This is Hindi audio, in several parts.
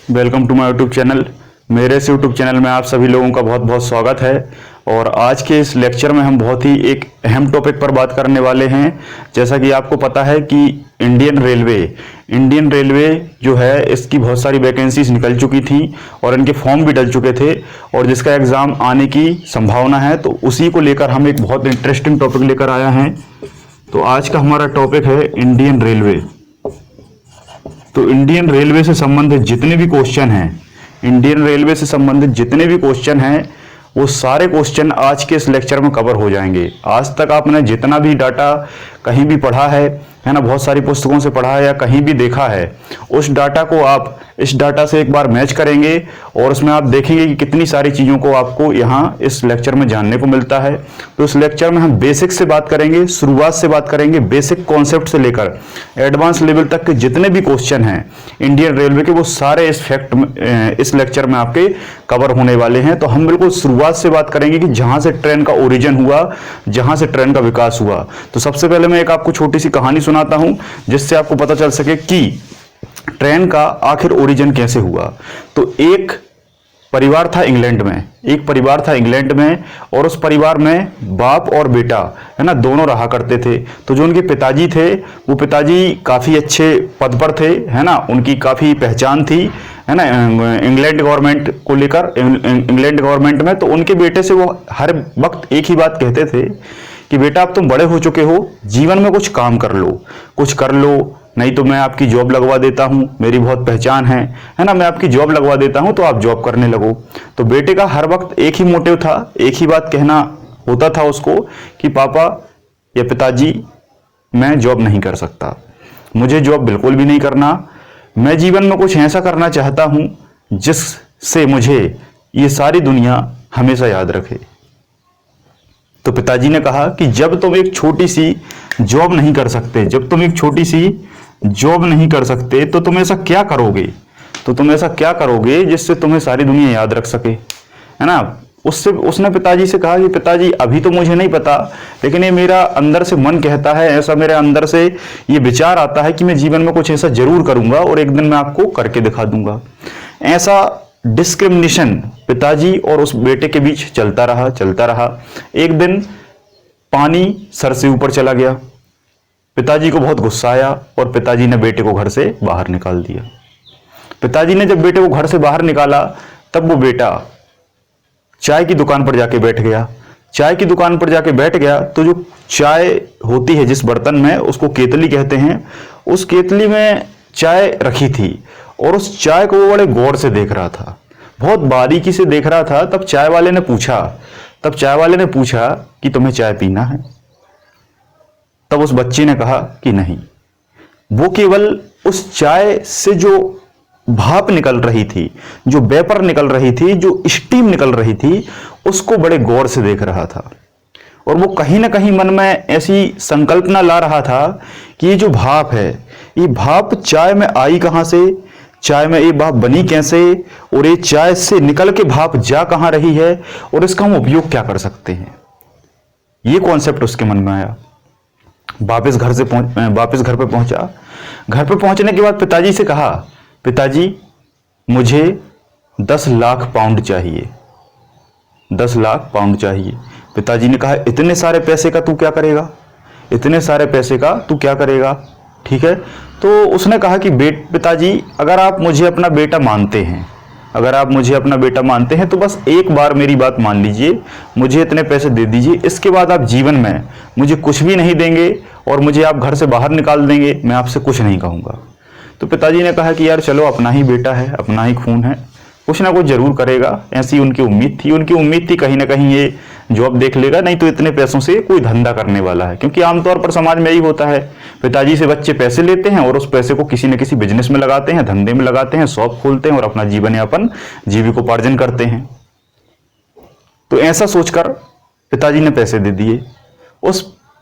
Welcome to my YouTube channel. मेरे इस यूट्यूब चैनल में आप सभी लोगों का बहुत बहुत स्वागत है। और आज के इस लेक्चर में हम बहुत ही एक अहम टॉपिक पर बात करने वाले हैं। जैसा कि आपको पता है कि इंडियन रेलवे जो है, इसकी बहुत सारी वैकेंसीज निकल चुकी थी और इनके फॉर्म भी डल चुके थे और जिसका एग्ज़ाम आने की संभावना है। तो उसी को लेकर हम एक बहुत इंटरेस्टिंग टॉपिक लेकर आया हैं। तो आज का हमारा टॉपिक है इंडियन रेलवे। तो इंडियन रेलवे से संबंधित जितने भी क्वेश्चन हैं, इंडियन रेलवे से संबंधित जितने भी क्वेश्चन हैं, वो सारे क्वेश्चन आज के इस लेक्चर में कवर हो जाएंगे। आज तक आपने जितना भी डाटा कहीं भी पढ़ा है ना, बहुत सारी पुस्तकों से पढ़ा है या कहीं भी देखा है, उस डाटा को आप इस डाटा से एक बार मैच करेंगे और उसमें आप देखेंगे कि कितनी सारी चीज़ों को आपको यहाँ इस लेक्चर में जानने को मिलता है। तो इस लेक्चर में हम बेसिक से बात करेंगे, शुरुआत से बात करेंगे, बेसिक कॉन्सेप्ट से लेकर एडवांस लेवल तक के जितने भी क्वेश्चन हैं इंडियन रेलवे के, वो सारे इस लेक्चर में आपके कवर होने वाले हैं। तो हम बिल्कुल शुरुआत से बात करेंगे कि जहाँ से ट्रेन का ओरिजिन हुआ, जहाँ से ट्रेन का विकास हुआ। तो सबसे पहले मैं एक आपको छोटी सी कहानी सुनाता हूँ जिससे आपको पता चल सके कि ट्रेन का आखिर ओरिजिन कैसे हुआ। तो एक परिवार था इंग्लैंड में, और उस परिवार में बाप और बेटा है ना, दोनों रहा करते थे। तो जो उनके पिताजी थे, वो पिताजी काफ़ी अच्छे पद पर थे, है ना, उनकी काफ़ी पहचान थी, है ना, इंग्लैंड गवर्नमेंट को लेकर, इंग्लैंड गवर्नमेंट में। तो उनके बेटे से वो हर वक्त एक ही बात कहते थे कि बेटा अब तुम बड़े हो चुके हो, जीवन में कुछ काम कर लो, नहीं तो मैं आपकी जॉब लगवा देता हूं, मेरी बहुत पहचान है ना, मैं आपकी जॉब लगवा देता हूं तो आप जॉब करने लगो। तो बेटे का हर वक्त एक ही मोटिव था, एक ही बात कहना होता था उसको कि पापा या पिताजी, मैं जॉब नहीं कर सकता, मुझे जॉब बिल्कुल भी नहीं करना, मैं जीवन में कुछ ऐसा करना चाहता हूं जिससे मुझे ये सारी दुनिया हमेशा याद रखे। तो पिताजी ने कहा कि जब तुम एक छोटी सी जॉब नहीं कर सकते, तो तुम ऐसा क्या करोगे जिससे तुम्हें सारी दुनिया याद रख सके, है ना। उसने पिताजी से कहा कि पिताजी अभी तो मुझे नहीं पता, लेकिन ये मेरा अंदर से मन कहता है, ऐसा मेरे अंदर से ये विचार आता है कि मैं जीवन में कुछ ऐसा जरूर करूंगा और एक दिन मैं आपको करके दिखा दूंगा। ऐसा डिस्क्रिमिनेशन पिताजी और उस बेटे के बीच चलता रहा। एक दिन पानी सर से ऊपर चला गया, पिताजी को बहुत गुस्सा आया और पिताजी ने बेटे को घर से बाहर निकाल दिया। पिताजी ने जब बेटे को घर से बाहर निकाला, तब वो बेटा चाय की दुकान पर जाके बैठ गया। तो जो चाय होती है जिस बर्तन में, उसको केतली कहते हैं, उस केतली में चाय रखी थी और उस चाय को वो बड़े गौर से देख रहा था, बहुत बारीकी से देख रहा था। तब चाय वाले ने पूछा कि तुम्हें चाय पीना है? तब उस बच्चे ने कहा कि नहीं। वो केवल उस चाय से जो भाप निकल रही थी, जो वेपर निकल रही थी, जो स्टीम निकल रही थी, उसको बड़े गौर से देख रहा था। और वो कहीं ना कहीं मन में ऐसी संकल्पना ला रहा था कि ये जो भाप है, ये भाप चाय में आई कहां से, चाय में ये भाप बनी कैसे, और ये चाय से निकल के भाप जा कहां रही है, और इसका हम उपयोग क्या कर सकते हैं। ये कॉन्सेप्ट उसके मन में आया। वापस घर पे पहुंचा। घर पे पहुंचने के बाद पिताजी से कहा, पिताजी मुझे 10 लाख पाउंड चाहिए, 10 लाख पाउंड चाहिए। पिताजी ने कहा, इतने सारे पैसे का तू क्या करेगा? ठीक है। तो उसने कहा कि पिताजी, अगर आप मुझे अपना बेटा मानते हैं तो बस एक बार मेरी बात मान लीजिए, मुझे इतने पैसे दे दीजिए, इसके बाद आप जीवन में मुझे कुछ भी नहीं देंगे और मुझे आप घर से बाहर निकाल देंगे, मैं आपसे कुछ नहीं कहूँगा। तो पिताजी ने कहा कि यार चलो, अपना ही बेटा है, अपना ही खून है, कुछ ना कुछ जरूर करेगा। ऐसी उनकी उम्मीद थी कहीं ना कहीं ये जॉब देख लेगा, नहीं तो इतने पैसों से कोई धंधा करने वाला है। क्योंकि आमतौर पर समाज में यही होता है, पिताजी से बच्चे पैसे लेते हैं और उस पैसे को किसी न किसी बिजनेस में लगाते हैं, धंधे में लगाते हैं, शॉप खोलते हैं और अपना जीवन यापन, जीविकोपार्जन करते हैं। तो ऐसा सोचकर पिताजी ने पैसे दे दिए। उस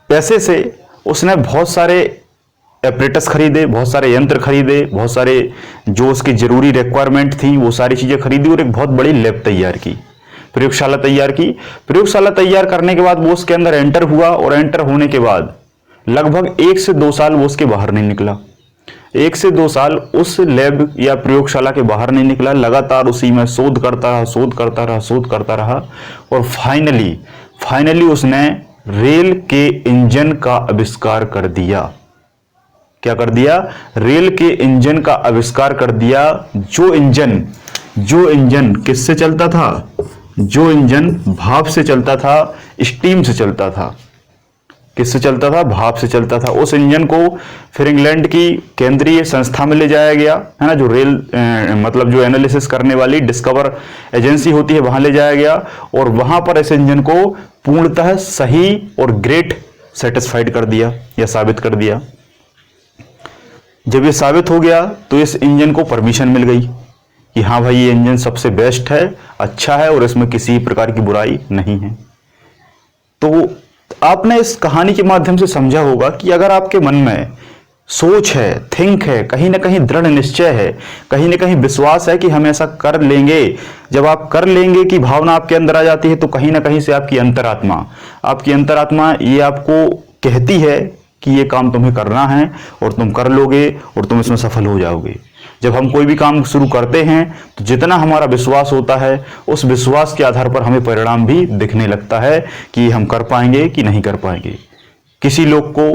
पैसे से उसने बहुत सारे एपरेटस खरीदे, बहुत सारे यंत्र खरीदे, बहुत सारे जो उसकी जरूरी रिक्वायरमेंट थी वो सारी चीजें खरीदी और एक बहुत बड़ी लैब तैयार की, प्रयोगशाला तैयार करने के बाद वो उसके अंदर एंटर हुआ और एंटर होने के बाद लगभग 1 से 2 साल वो उसके बाहर नहीं निकला। 1 से 2 साल उस लैब या प्रयोगशाला के बाहर नहीं निकला, लगातार उसी में शोध करता रहा और फाइनली उसने रेल के इंजन का आविष्कार कर दिया। क्या कर दिया? रेल के इंजन का आविष्कार कर दिया। जो इंजन किससे चलता था? जो इंजन भाप से चलता था, स्टीम से चलता था। किससे चलता था? भाप से चलता था। उस इंजन को फिर इंग्लैंड की केंद्रीय संस्था में ले जाया गया, है ना, जो रेल मतलब जो एनालिसिस करने वाली डिस्कवर एजेंसी होती है, वहां ले जाया गया और वहां पर इस इंजन को पूर्णतः सही और ग्रेट सेटिस्फाइड कर दिया या साबित कर दिया। जब ये साबित हो गया तो इस इंजन को परमिशन मिल गई कि हाँ भाई, ये इंजन सबसे बेस्ट है, अच्छा है और इसमें किसी प्रकार की बुराई नहीं है। तो आपने इस कहानी के माध्यम से समझा होगा कि अगर आपके मन में सोच है, थिंक है, कहीं ना कहीं दृढ़ निश्चय है, कहीं ना कहीं विश्वास है कि हम ऐसा कर लेंगे, जब आप कर लेंगे की भावना आपके अंदर आ जाती है तो कहीं ना कहीं से आपकी अंतरात्मा ये आपको कहती है कि ये काम तुम्हें करना है और तुम कर लोगे और तुम इसमें सफल हो जाओगे। जब हम कोई भी काम शुरू करते हैं तो जितना हमारा विश्वास होता है, उस विश्वास के आधार पर हमें परिणाम भी दिखने लगता है कि हम कर पाएंगे कि नहीं कर पाएंगे। किसी लोग को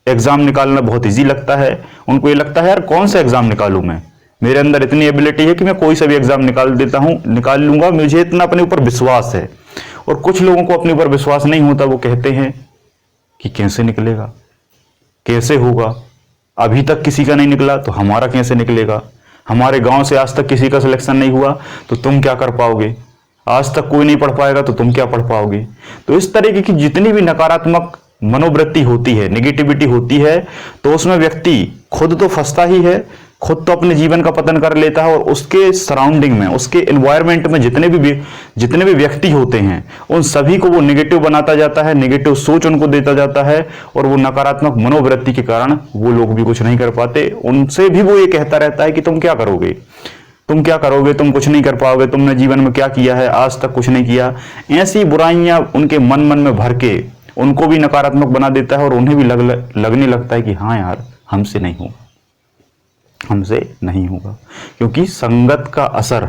एग्जाम निकालना बहुत इजी लगता है, उनको ये लगता है यार कौन सा एग्जाम निकालूं मैं, मेरे अंदर इतनी एबिलिटी है कि मैं कोई सा भी एग्जाम निकाल लूंगा, मुझे इतना अपने ऊपर विश्वास है। और कुछ लोगों को अपने ऊपर विश्वास नहीं होता, वो कहते हैं कि कैसे निकलेगा, कैसे होगा, अभी तक किसी का नहीं निकला तो हमारा कैसे निकलेगा, हमारे गांव से आज तक किसी का सिलेक्शन नहीं हुआ तो तुम क्या कर पाओगे, आज तक कोई नहीं पढ़ पाएगा तो तुम क्या पढ़ पाओगे। तो इस तरीके की जितनी भी नकारात्मक मनोवृत्ति होती है, नेगेटिविटी होती है, तो उसमें व्यक्ति खुद तो फंसता ही है, खुद तो अपने जीवन का पतन कर लेता है और उसके सराउंडिंग में, उसके एनवायरनमेंट में जितने भी व्यक्ति होते हैं उन सभी को वो नेगेटिव बनाता जाता है, नेगेटिव सोच उनको देता जाता है और वो नकारात्मक मनोवृत्ति के कारण वो लोग भी कुछ नहीं कर पाते। उनसे भी वो ये कहता रहता है कि तुम क्या करोगे, तुम कुछ नहीं कर पाओगे, तुमने जीवन में क्या किया है, आज तक कुछ नहीं किया। ऐसी बुराइयां उनके मन में भर के उनको भी नकारात्मक बना देता है और उन्हें भी लगने लगता है कि हाँ यार, हमसे नहीं होगा। क्योंकि संगत का असर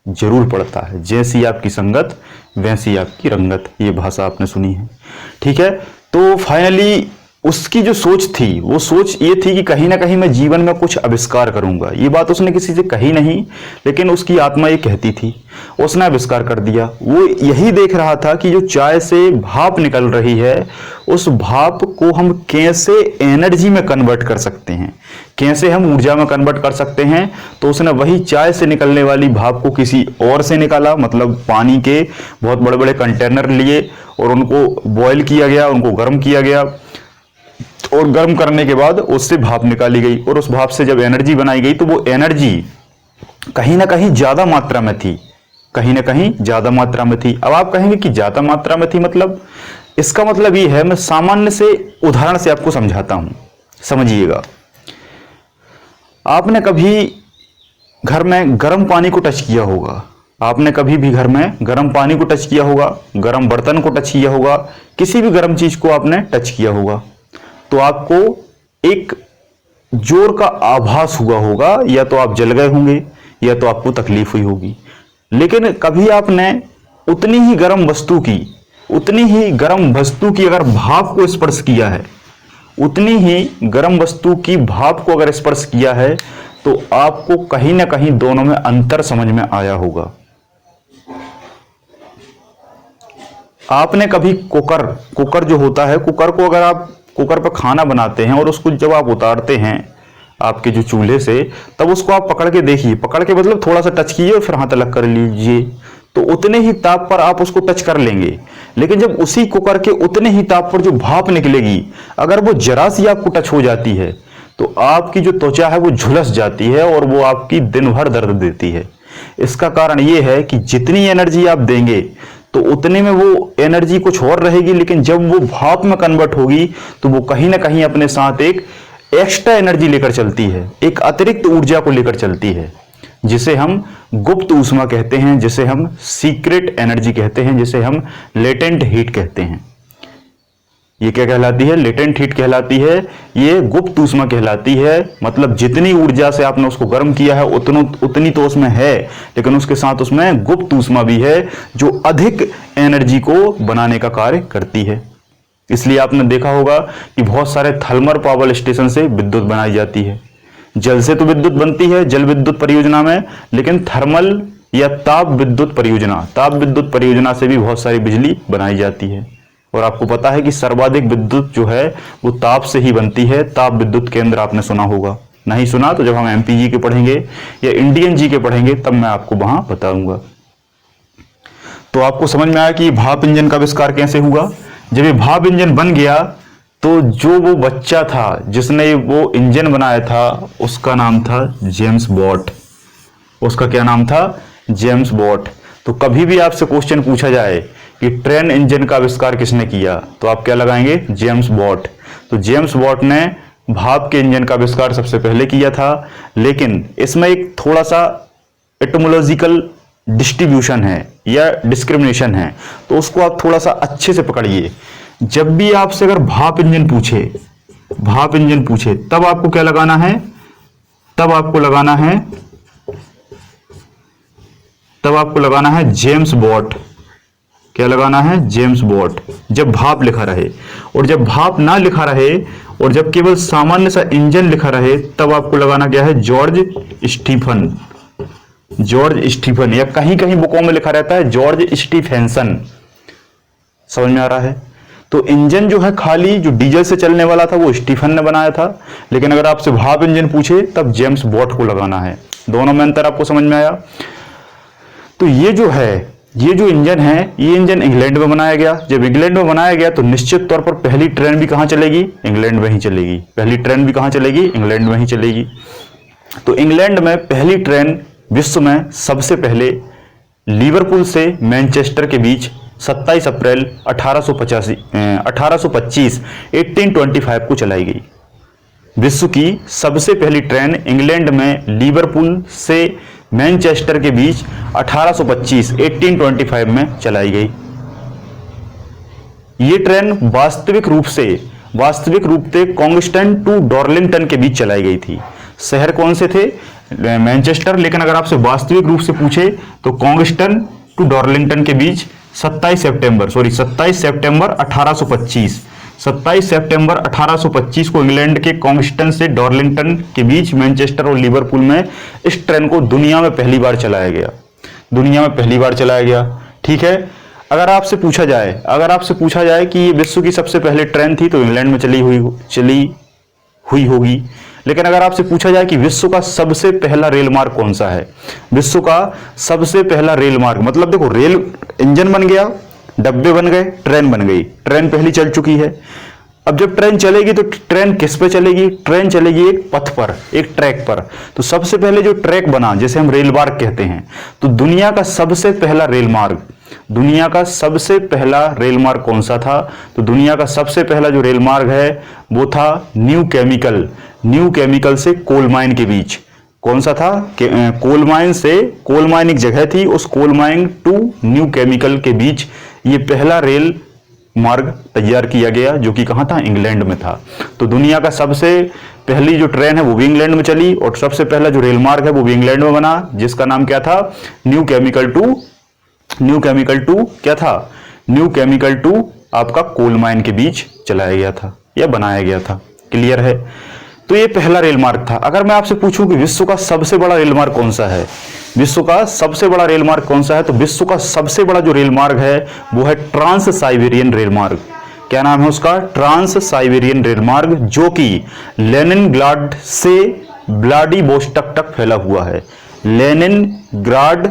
जरूर पड़ता है, जैसी आपकी संगत वैसी आपकी रंगत, ये भाषा आपने सुनी है, ठीक है। तो फाइनली उसकी जो सोच थी, वो सोच ये थी कि कहीं ना कहीं मैं जीवन में कुछ आविष्कार करूंगा। ये बात उसने किसी से कही नहीं, लेकिन उसकी आत्मा ये कहती थी, उसने आविष्कार कर दिया। वो यही देख रहा था कि जो चाय से भाप निकल रही है, उस भाप को हम कैसे एनर्जी में कन्वर्ट कर सकते हैं, कैसे हम ऊर्जा में कन्वर्ट कर सकते हैं। तो उसने वही चाय से निकलने वाली भाप को किसी और से निकाला, मतलब पानी के बहुत बड़े बड़े कंटेनर लिए और उनको बॉयल किया गया, उनको गर्म किया गया और गर्म करने के बाद उससे भाप निकाली गई और उस भाप से जब एनर्जी बनाई गई तो वो एनर्जी कहीं ना कहीं ज्यादा मात्रा में थी, अब आप कहेंगे कि ज्यादा मात्रा में थी, मतलब इसका मतलब ये है, मैं सामान्य से उदाहरण से आपको समझाता हूं, समझिएगा। आपने कभी घर में गर्म पानी को टच किया होगा, गर्म बर्तन को टच किया होगा, किसी भी गर्म चीज को आपने टच किया होगा तो आपको एक जोर का आभास हुआ होगा, या तो आप जल गए होंगे या तो आपको तकलीफ हुई होगी। लेकिन कभी आपने उतनी ही गर्म वस्तु की अगर भाप को स्पर्श किया है, उतनी ही गर्म वस्तु की भाप को अगर स्पर्श किया है तो आपको कहीं ना कहीं दोनों में अंतर समझ में आया होगा। आपने कभी कुकर जो होता है, कुकर को अगर आप कुकर पर खाना बनाते हैं और उसको जब आप उतारते हैं आपके जो चूल्हे से, तब उसको आप पकड़ के देखिए, पकड़ के मतलब थोड़ा सा टच कीजिए और फिर हाथ अलग कर लीजिए, तो उतने ही ताप पर आप उसको टच कर लेंगे। लेकिन जब उसी कुकर के उतने ही ताप पर जो भाप निकलेगी, अगर वो जरा सी आपको टच हो जाती है तो आपकी जो त्वचा है वो झुलस जाती है और वो आपकी दिन भर दर्द देती है। इसका कारण ये है कि जितनी एनर्जी आप देंगे तो उतने में वो एनर्जी कुछ और रहेगी, लेकिन जब वो भाप में कन्वर्ट होगी तो वो कहीं ना कहीं अपने साथ एक एक्स्ट्रा एनर्जी लेकर चलती है, एक अतिरिक्त ऊर्जा को लेकर चलती है, जिसे हम गुप्त ऊष्मा कहते हैं, जिसे हम सीक्रेट एनर्जी कहते हैं, जिसे हम लेटेंट हीट कहते हैं। ये क्या कहलाती है? लेटेंट हीट कहलाती है। ये गुप्त ऊष्मा कहलाती है। मतलब जितनी ऊर्जा से आपने उसको गर्म किया है उतनी तो उसमें है, लेकिन उसके साथ उसमें गुप्त ऊष्मा भी है जो अधिक एनर्जी को बनाने का कार्य करती है। इसलिए आपने देखा होगा कि बहुत सारे थर्मल पावर स्टेशन से विद्युत बनाई जाती है। जल से तो विद्युत बनती है जल विद्युत परियोजना में, लेकिन थर्मल या ताप विद्युत परियोजना से भी बहुत सारी बिजली बनाई जाती है। और आपको पता है कि सर्वाधिक विद्युत जो है वो ताप से ही बनती है। ताप विद्युत केंद्र आपने सुना होगा, नहीं सुना तो जब हम एमपीजी के पढ़ेंगे या इंडियन जी के पढ़ेंगे तब मैं आपको वहां बताऊंगा। तो आपको समझ में आया कि भाप इंजन का आविष्कार कैसे हुआ। जब ये भाप इंजन बन गया तो जो वो बच्चा था जिसने वो इंजन बनाया था उसका नाम था जेम्स वॉट। उसका क्या नाम था? James Watt. तो कभी भी आपसे क्वेश्चन पूछा जाए कि ट्रेन इंजन का आविष्कार किसने किया तो आप क्या लगाएंगे? James Watt. तो जेम्स वॉट ने भाप के इंजन का आविष्कार सबसे पहले किया था, लेकिन इसमें एक थोड़ा सा एटमोलॉजिकल डिस्ट्रीब्यूशन है या डिस्क्रिमिनेशन है, तो उसको आप थोड़ा सा अच्छे से पकड़िए। जब भी आपसे अगर भाप इंजन पूछे तब आपको क्या लगाना है? तब आपको लगाना है जेम्स वॉट। क्या लगाना है? James Watt. जब भाप लिखा रहे, और जब भाप ना लिखा रहे और जब केवल सामान्य सा इंजन लिखा रहे तब आपको लगाना क्या है? जॉर्ज स्टीफन, या कहीं कहीं बुकों में लिखा रहता है जॉर्ज स्टीफेंसन। समझ में आ रहा है? तो इंजन जो है खाली जो डीजल से चलने वाला था वो स्टीफन ने बनाया था, लेकिन अगर आपसे भाप इंजन पूछे तब जेम्स वॉट को लगाना है। दोनों में अंतर आपको समझ में आया? तो ये जो इंजन है ये इंजन इंग्लैंड में बनाया गया। जब इंग्लैंड में बनाया गया तो निश्चित तौर पर पहली ट्रेन भी कहां चलेगी? इंग्लैंड में ही चलेगी। इंग्लैंड में ही चलेगी। तो इंग्लैंड में पहली ट्रेन विश्व में सबसे पहले लिवरपूल से मैनचेस्टर के बीच 27 अप्रैल 1825 को चलाई गई। विश्व की सबसे पहली ट्रेन इंग्लैंड में लिवरपूल से मैनचेस्टर के बीच 1825 में चलाई गई। ये ट्रेन वास्तविक रूप से कॉन्गस्टन टू डॉर्लिंगटन के बीच चलाई गई थी। शहर कौन से थे? मैनचेस्टर, लेकिन अगर आपसे वास्तविक रूप से पूछे तो कॉन्गस्टन टू डॉर्लिंगटन के बीच 27 सितंबर 1825 को इंग्लैंड के कॉन्गस्टन से डॉर्लिंगटन के बीच मैनचेस्टर और लिवरपूल में इस ट्रेन को दुनिया में पहली बार चलाया गया। ठीक है। अगर आपसे पूछा जाए कि ये विश्व की सबसे पहली ट्रेन थी तो इंग्लैंड में चली हुई होगी, लेकिन अगर आपसे पूछा जाए कि विश्व का सबसे पहला रेल मार्ग कौन सा है? विश्व का सबसे पहला रेल मार्ग, मतलब देखो रेल इंजन बन गया, डब्बे बन गए, ट्रेन बन गई। ट्रेन पहली चल चुकी है। अब जब ट्रेन चलेगी तो ट्रेन किस पे चलेगी? ट्रेन चलेगी एक पथ पर, एक ट्रैक पर। तो सबसे पहले जो ट्रैक बना जिसे हम रेल मार्ग कहते हैं, तो दुनिया का सबसे पहला रेल मार्ग कौन सा था? तो दुनिया का सबसे पहला जो रेल मार्ग है वो था न्यू केमिकल से कोल माइन के बीच। कौन सा था? कोल माइन एक जगह थी, उस coal mine to new chemical के बीच ये पहला रेल मार्ग तैयार किया गया, जो कि कहां था? इंग्लैंड में था। तो दुनिया का सबसे पहली जो ट्रेन है वो भी इंग्लैंड में चली, और सबसे पहला जो रेल मार्ग है वो भी इंग्लैंड में बना, जिसका नाम क्या था? न्यू केमिकल टू आपका कोल माइन के बीच चलाया गया था या बनाया गया था। क्लियर है? तो ये पहला रेल मार्ग था। अगर मैं आपसे पूछूं कि विश्व का सबसे बड़ा रेल मार्ग कौन सा है, तो विश्व का सबसे बड़ा जो रेल मार्ग है वो है ट्रांस साइबेरियन रेल मार्ग। क्या नाम है उसका? ट्रांस साइबेरियन रेल मार्ग, जो कि लेनिनग्राड से व्लादिवोस्टॉक तक फैला हुआ है। लेनिनग्राड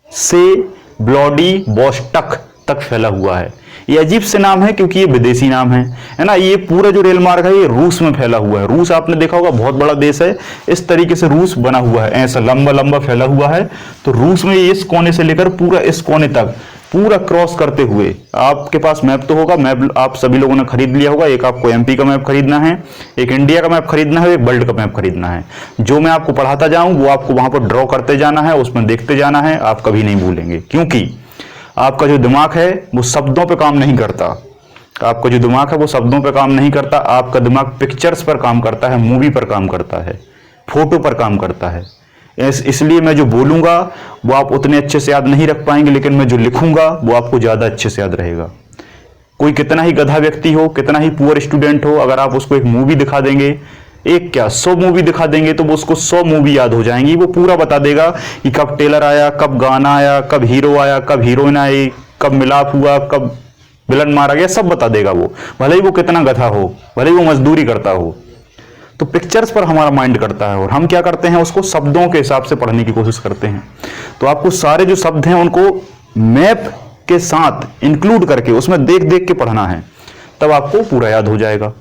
से व्लादिवोस्टॉक तक फैला हुआ है। ये अजीब से नाम है क्योंकि ये विदेशी नाम है ना। ये पूरा जो रेल मार्ग है ये रूस में फैला हुआ है। रूस आपने देखा होगा बहुत बड़ा देश है, इस तरीके से रूस बना हुआ है, ऐसा लंबा फैला हुआ है। तो रूस में इस कोने से लेकर पूरा इस कोने तक पूरा क्रॉस करते हुए, आपके पास मैप तो होगा, मैप आप सभी लोगों ने खरीद लिया होगा। एक आपको एमपी का मैप खरीदना है, एक इंडिया का मैप खरीदना है, एक वर्ल्ड का मैप खरीदना है। जो मैं आपको पढ़ाता जाऊं वो आपको वहां पर ड्रॉ करते जाना है, उसमें देखते जाना है, आप कभी नहीं भूलेंगे। क्योंकि आपका जो दिमाग है वो शब्दों पे काम नहीं करता, आपका जो दिमाग है वो शब्दों पर काम नहीं करता, आपका दिमाग पिक्चर्स पर काम करता है, मूवी पर काम करता है, फोटो पर काम करता है। इसलिए मैं जो बोलूंगा वो आप उतने अच्छे से याद नहीं रख पाएंगे, लेकिन मैं जो लिखूंगा वो आपको ज्यादा अच्छे से याद रहेगा। कोई कितना ही गधा व्यक्ति हो, कितना ही पुअर स्टूडेंट हो, अगर आप उसको एक मूवी दिखा देंगे, एक क्या 100 मूवी दिखा देंगे, तो वो उसको 100 मूवी याद हो जाएंगी। वो पूरा बता देगा कि कब टेलर आया, कब गाना आया, कब हीरो आया, कब हीरोइन आई, कब मिलाप हुआ, कब विलन मारा गया, सब बता देगा वो, भले ही वो कितना गधा हो, भले ही वो मजदूरी करता हो। तो पिक्चर्स पर हमारा माइंड करता है और हम क्या करते हैं, उसको शब्दों के हिसाब से पढ़ने की कोशिश करते हैं। तो आपको सारे जो शब्द हैं उनको मैप के साथ इंक्लूड करके उसमें देख देख के पढ़ना है, तब आपको पूरा याद हो जाएगा।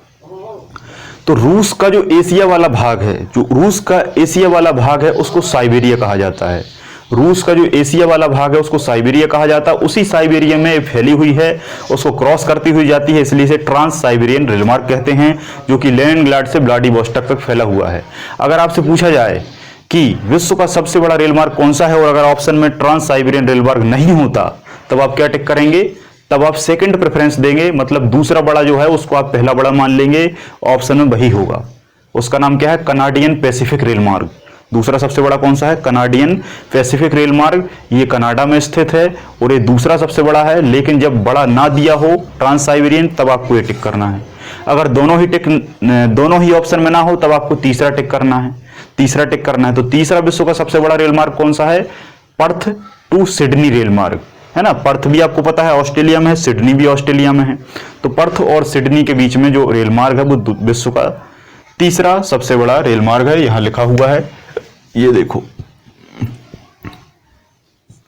तो रूस का जो एशिया वाला भाग है, जो रूस का एशिया वाला भाग है उसको साइबेरिया कहा जाता है। रूस का जो एशिया वाला भाग है उसको साइबेरिया कहा जाता है। उसी साइबेरिया में फैली हुई है, उसको क्रॉस करती हुई जाती है, इसलिए इसे ट्रांस साइबेरियन रेलमार्क कहते हैं, जो कि लेनिनग्राड से व्लादिवोस्टोक तक फैला हुआ है। अगर आपसे पूछा जाए कि विश्व का सबसे बड़ा रेलमार्ग कौन सा है, और अगर ऑप्शन में ट्रांस साइबेरियन रेलमार्ग नहीं होता, तब आप क्या टिक करेंगे? तब आप सेकंड प्रेफरेंस देंगे, मतलब दूसरा बड़ा जो है उसको आप पहला बड़ा मान लेंगे। ऑप्शन में वही होगा, उसका नाम क्या है? कनाडियन पैसिफिक रेलमार्ग। दूसरा सबसे बड़ा कौन सा है? कनाडियन पैसिफिक रेलमार्ग। ये कनाडा में स्थित है और ये दूसरा सबसे बड़ा है। लेकिन जब बड़ा ना दिया हो ट्रांस साइबेरियन, तब आपको ये टिक करना है। अगर दोनों ही ऑप्शन में ना हो, तब आपको तीसरा टिक करना है। तीसरा टिक करना है तो तीसरा विश्व का सबसे बड़ा रेलमार्ग कौन सा है? पर्थ टू सिडनी रेलमार्ग, है ना। पर्थ भी आपको पता है ऑस्ट्रेलिया में है, सिडनी भी ऑस्ट्रेलिया में है। तो पर्थ और सिडनी के बीच में जो रेलमार्ग है वो विश्व का तीसरा सबसे बड़ा रेलमार्ग है। यहां लिखा हुआ है, ये देखो,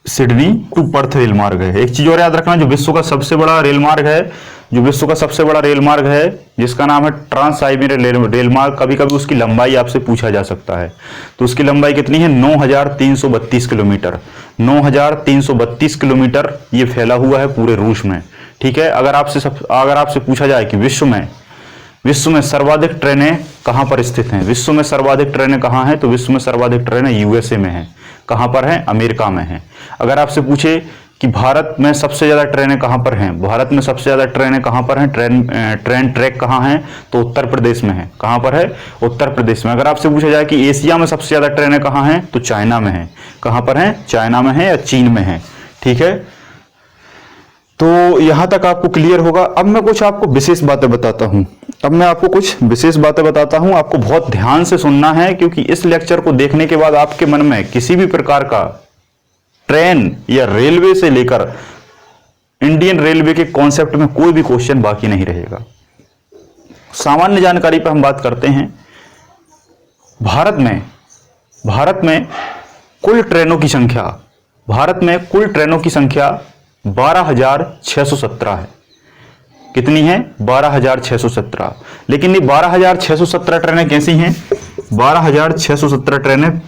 सिडनी टू पर्थ रेलमार्ग है। एक चीज और याद रखना, जो विश्व का सबसे बड़ा रेलमार्ग है, जो विश्व का सबसे बड़ा रेलमार्ग है जिसका नाम है ट्रांस साइबेरियन रेलमार्ग, कभी कभी उसकी लंबाई आपसे पूछा जा सकता है। तो उसकी लंबाई कितनी है? 9,332 किलोमीटर। 9,332 किलोमीटर ये फैला हुआ है पूरे रूस में, ठीक है। अगर आपसे पूछा जाए कि विश्व में सर्वाधिक ट्रेनें कहां पर स्थित हैं, विश्व में सर्वाधिक ट्रेनें कहां हैं, तो विश्व में सर्वाधिक ट्रेनें यूएसए में हैं। कहां पर हैं? अमेरिका में हैं। अगर आपसे पूछे कि भारत में सबसे ज्यादा ट्रेनें कहां पर हैं, भारत में सबसे ज्यादा ट्रेनें कहां पर हैं, ट्रेन ट्रैक कहां हैं, तो उत्तर प्रदेश में है। कहां पर है? उत्तर प्रदेश में। अगर आपसे पूछा जाए कि एशिया में सबसे ज्यादा ट्रेनें कहां हैं, तो चाइना में है। कहां पर है? चाइना में है या चीन में है, ठीक है। तो यहां तक आपको क्लियर होगा। अब मैं कुछ आपको विशेष बातें बताता हूं। आपको बहुत ध्यान से सुनना है, क्योंकि इस लेक्चर को देखने के बाद आपके मन में किसी भी प्रकार का ट्रेन या रेलवे से लेकर इंडियन रेलवे के कॉन्सेप्ट में कोई भी क्वेश्चन बाकी नहीं रहेगा। सामान्य जानकारी पर हम बात करते हैं। भारत में कुल ट्रेनों की संख्या 12,617 है। कितनी है? 12,617। लेकिन ये 12,617 ट्रेनें कैसी हैं? 12,617 ट्रेनें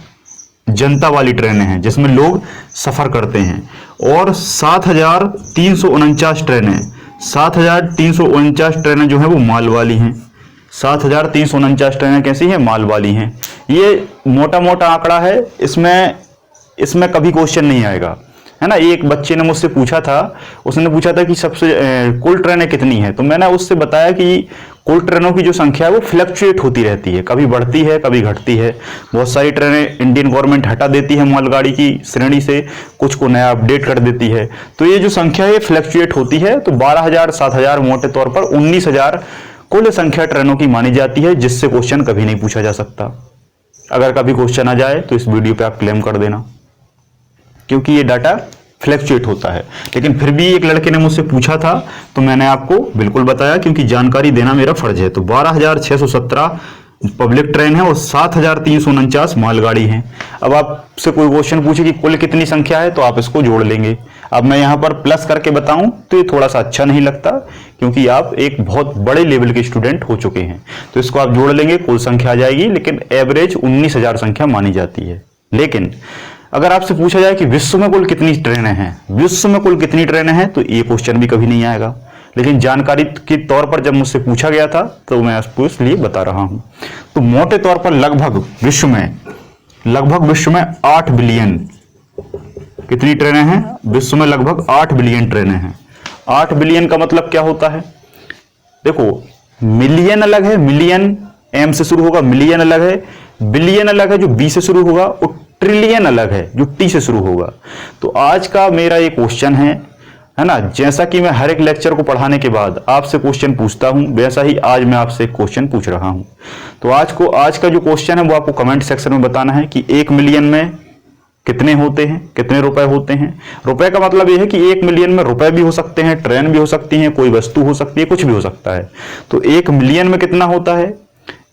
जनता वाली ट्रेनें हैं, जिसमें लोग सफर करते हैं। और 7,349 ट्रेनें जो है वो माल वाली हैं। 7,349 ट्रेनें कैसी हैं? माल वाली हैं। ये मोटा मोटा आंकड़ा है, इसमें कभी क्वेश्चन नहीं आएगा, है ना। एक बच्चे ने मुझसे पूछा था, उसने पूछा था कि सबसे कुल ट्रेनें कितनी हैं, तो मैंने उससे बताया कि कुल ट्रेनों की जो संख्या है वो फ्लक्चुएट होती रहती है, कभी बढ़ती है कभी घटती है। बहुत सारी ट्रेनें इंडियन गवर्नमेंट हटा देती है मालगाड़ी की श्रेणी से, कुछ को नया अपडेट कर देती है। तो ये जो संख्या है फ्लक्चुएट होती है। तो 12,000, 7,000, मोटे तौर पर 19,000 कुल संख्या ट्रेनों की मानी जाती है, जिससे क्वेश्चन कभी नहीं पूछा जा सकता। अगर कभी क्वेश्चन आ जाए तो इस वीडियो पे आप क्लेम कर देना, क्योंकि ये डाटा फ्लक्चुएट होता है। लेकिन फिर भी एक लड़के ने मुझसे पूछा था, तो मैंने आपको बिल्कुल बताया, क्योंकि जानकारी देना मेरा फर्ज है। तो 12,617 पब्लिक ट्रेन है और 7,349 मालगाड़ी हैं। अब आपसे कोई क्वेश्चन पूछे कि कुल कितनी संख्या है, तो आप इसको जोड़ लेंगे। अब मैं यहां पर प्लस करके बताऊं तो ये थोड़ा सा अच्छा नहीं लगता, क्योंकि आप एक बहुत बड़े लेवल के स्टूडेंट हो चुके हैं। तो इसको आप जोड़ लेंगे, कुल संख्या आ जाएगी। लेकिन एवरेज 19,000 संख्या मानी जाती है। लेकिन अगर आपसे पूछा जाए कि विश्व में कुल कितनी ट्रेनें हैं, तो ये क्वेश्चन भी कभी नहीं आएगा। लेकिन जानकारी के तौर पर जब मुझसे पूछा गया था, तो मैं आपको इसलिए बता रहा हूं। तो मोटे तौर पर लगभग विश्व में 8 बिलियन कितनी ट्रेनें हैं? विश्व में लगभग 8 बिलियन ट्रेनें हैं। 8 बिलियन का मतलब क्या होता है? देखो मिलियन अलग है, मिलियन एम से शुरू होगा, मिलियन अलग है, बिलियन अलग है जो बी से शुरू होगा, और ट्रिलियन अलग है जो टी से शुरू होगा। तो आज का मेरा ये क्वेश्चन है ना, जैसा कि मैं हर एक लेक्चर को पढ़ाने के बाद आपसे क्वेश्चन पूछता हूं, वैसा ही आज मैं आपसे क्वेश्चन पूछ रहा हूं। तो आज का जो क्वेश्चन है वो आपको कमेंट सेक्शन में बताना है कि 1 मिलियन में कितने होते हैं, कितने रुपए होते हैं। रुपए का मतलब यह है कि 1 मिलियन में रुपए भी हो सकते हैं, ट्रेन भी हो सकती है, कोई वस्तु हो सकती है, कुछ भी हो सकता है। तो 1 मिलियन में कितना होता है,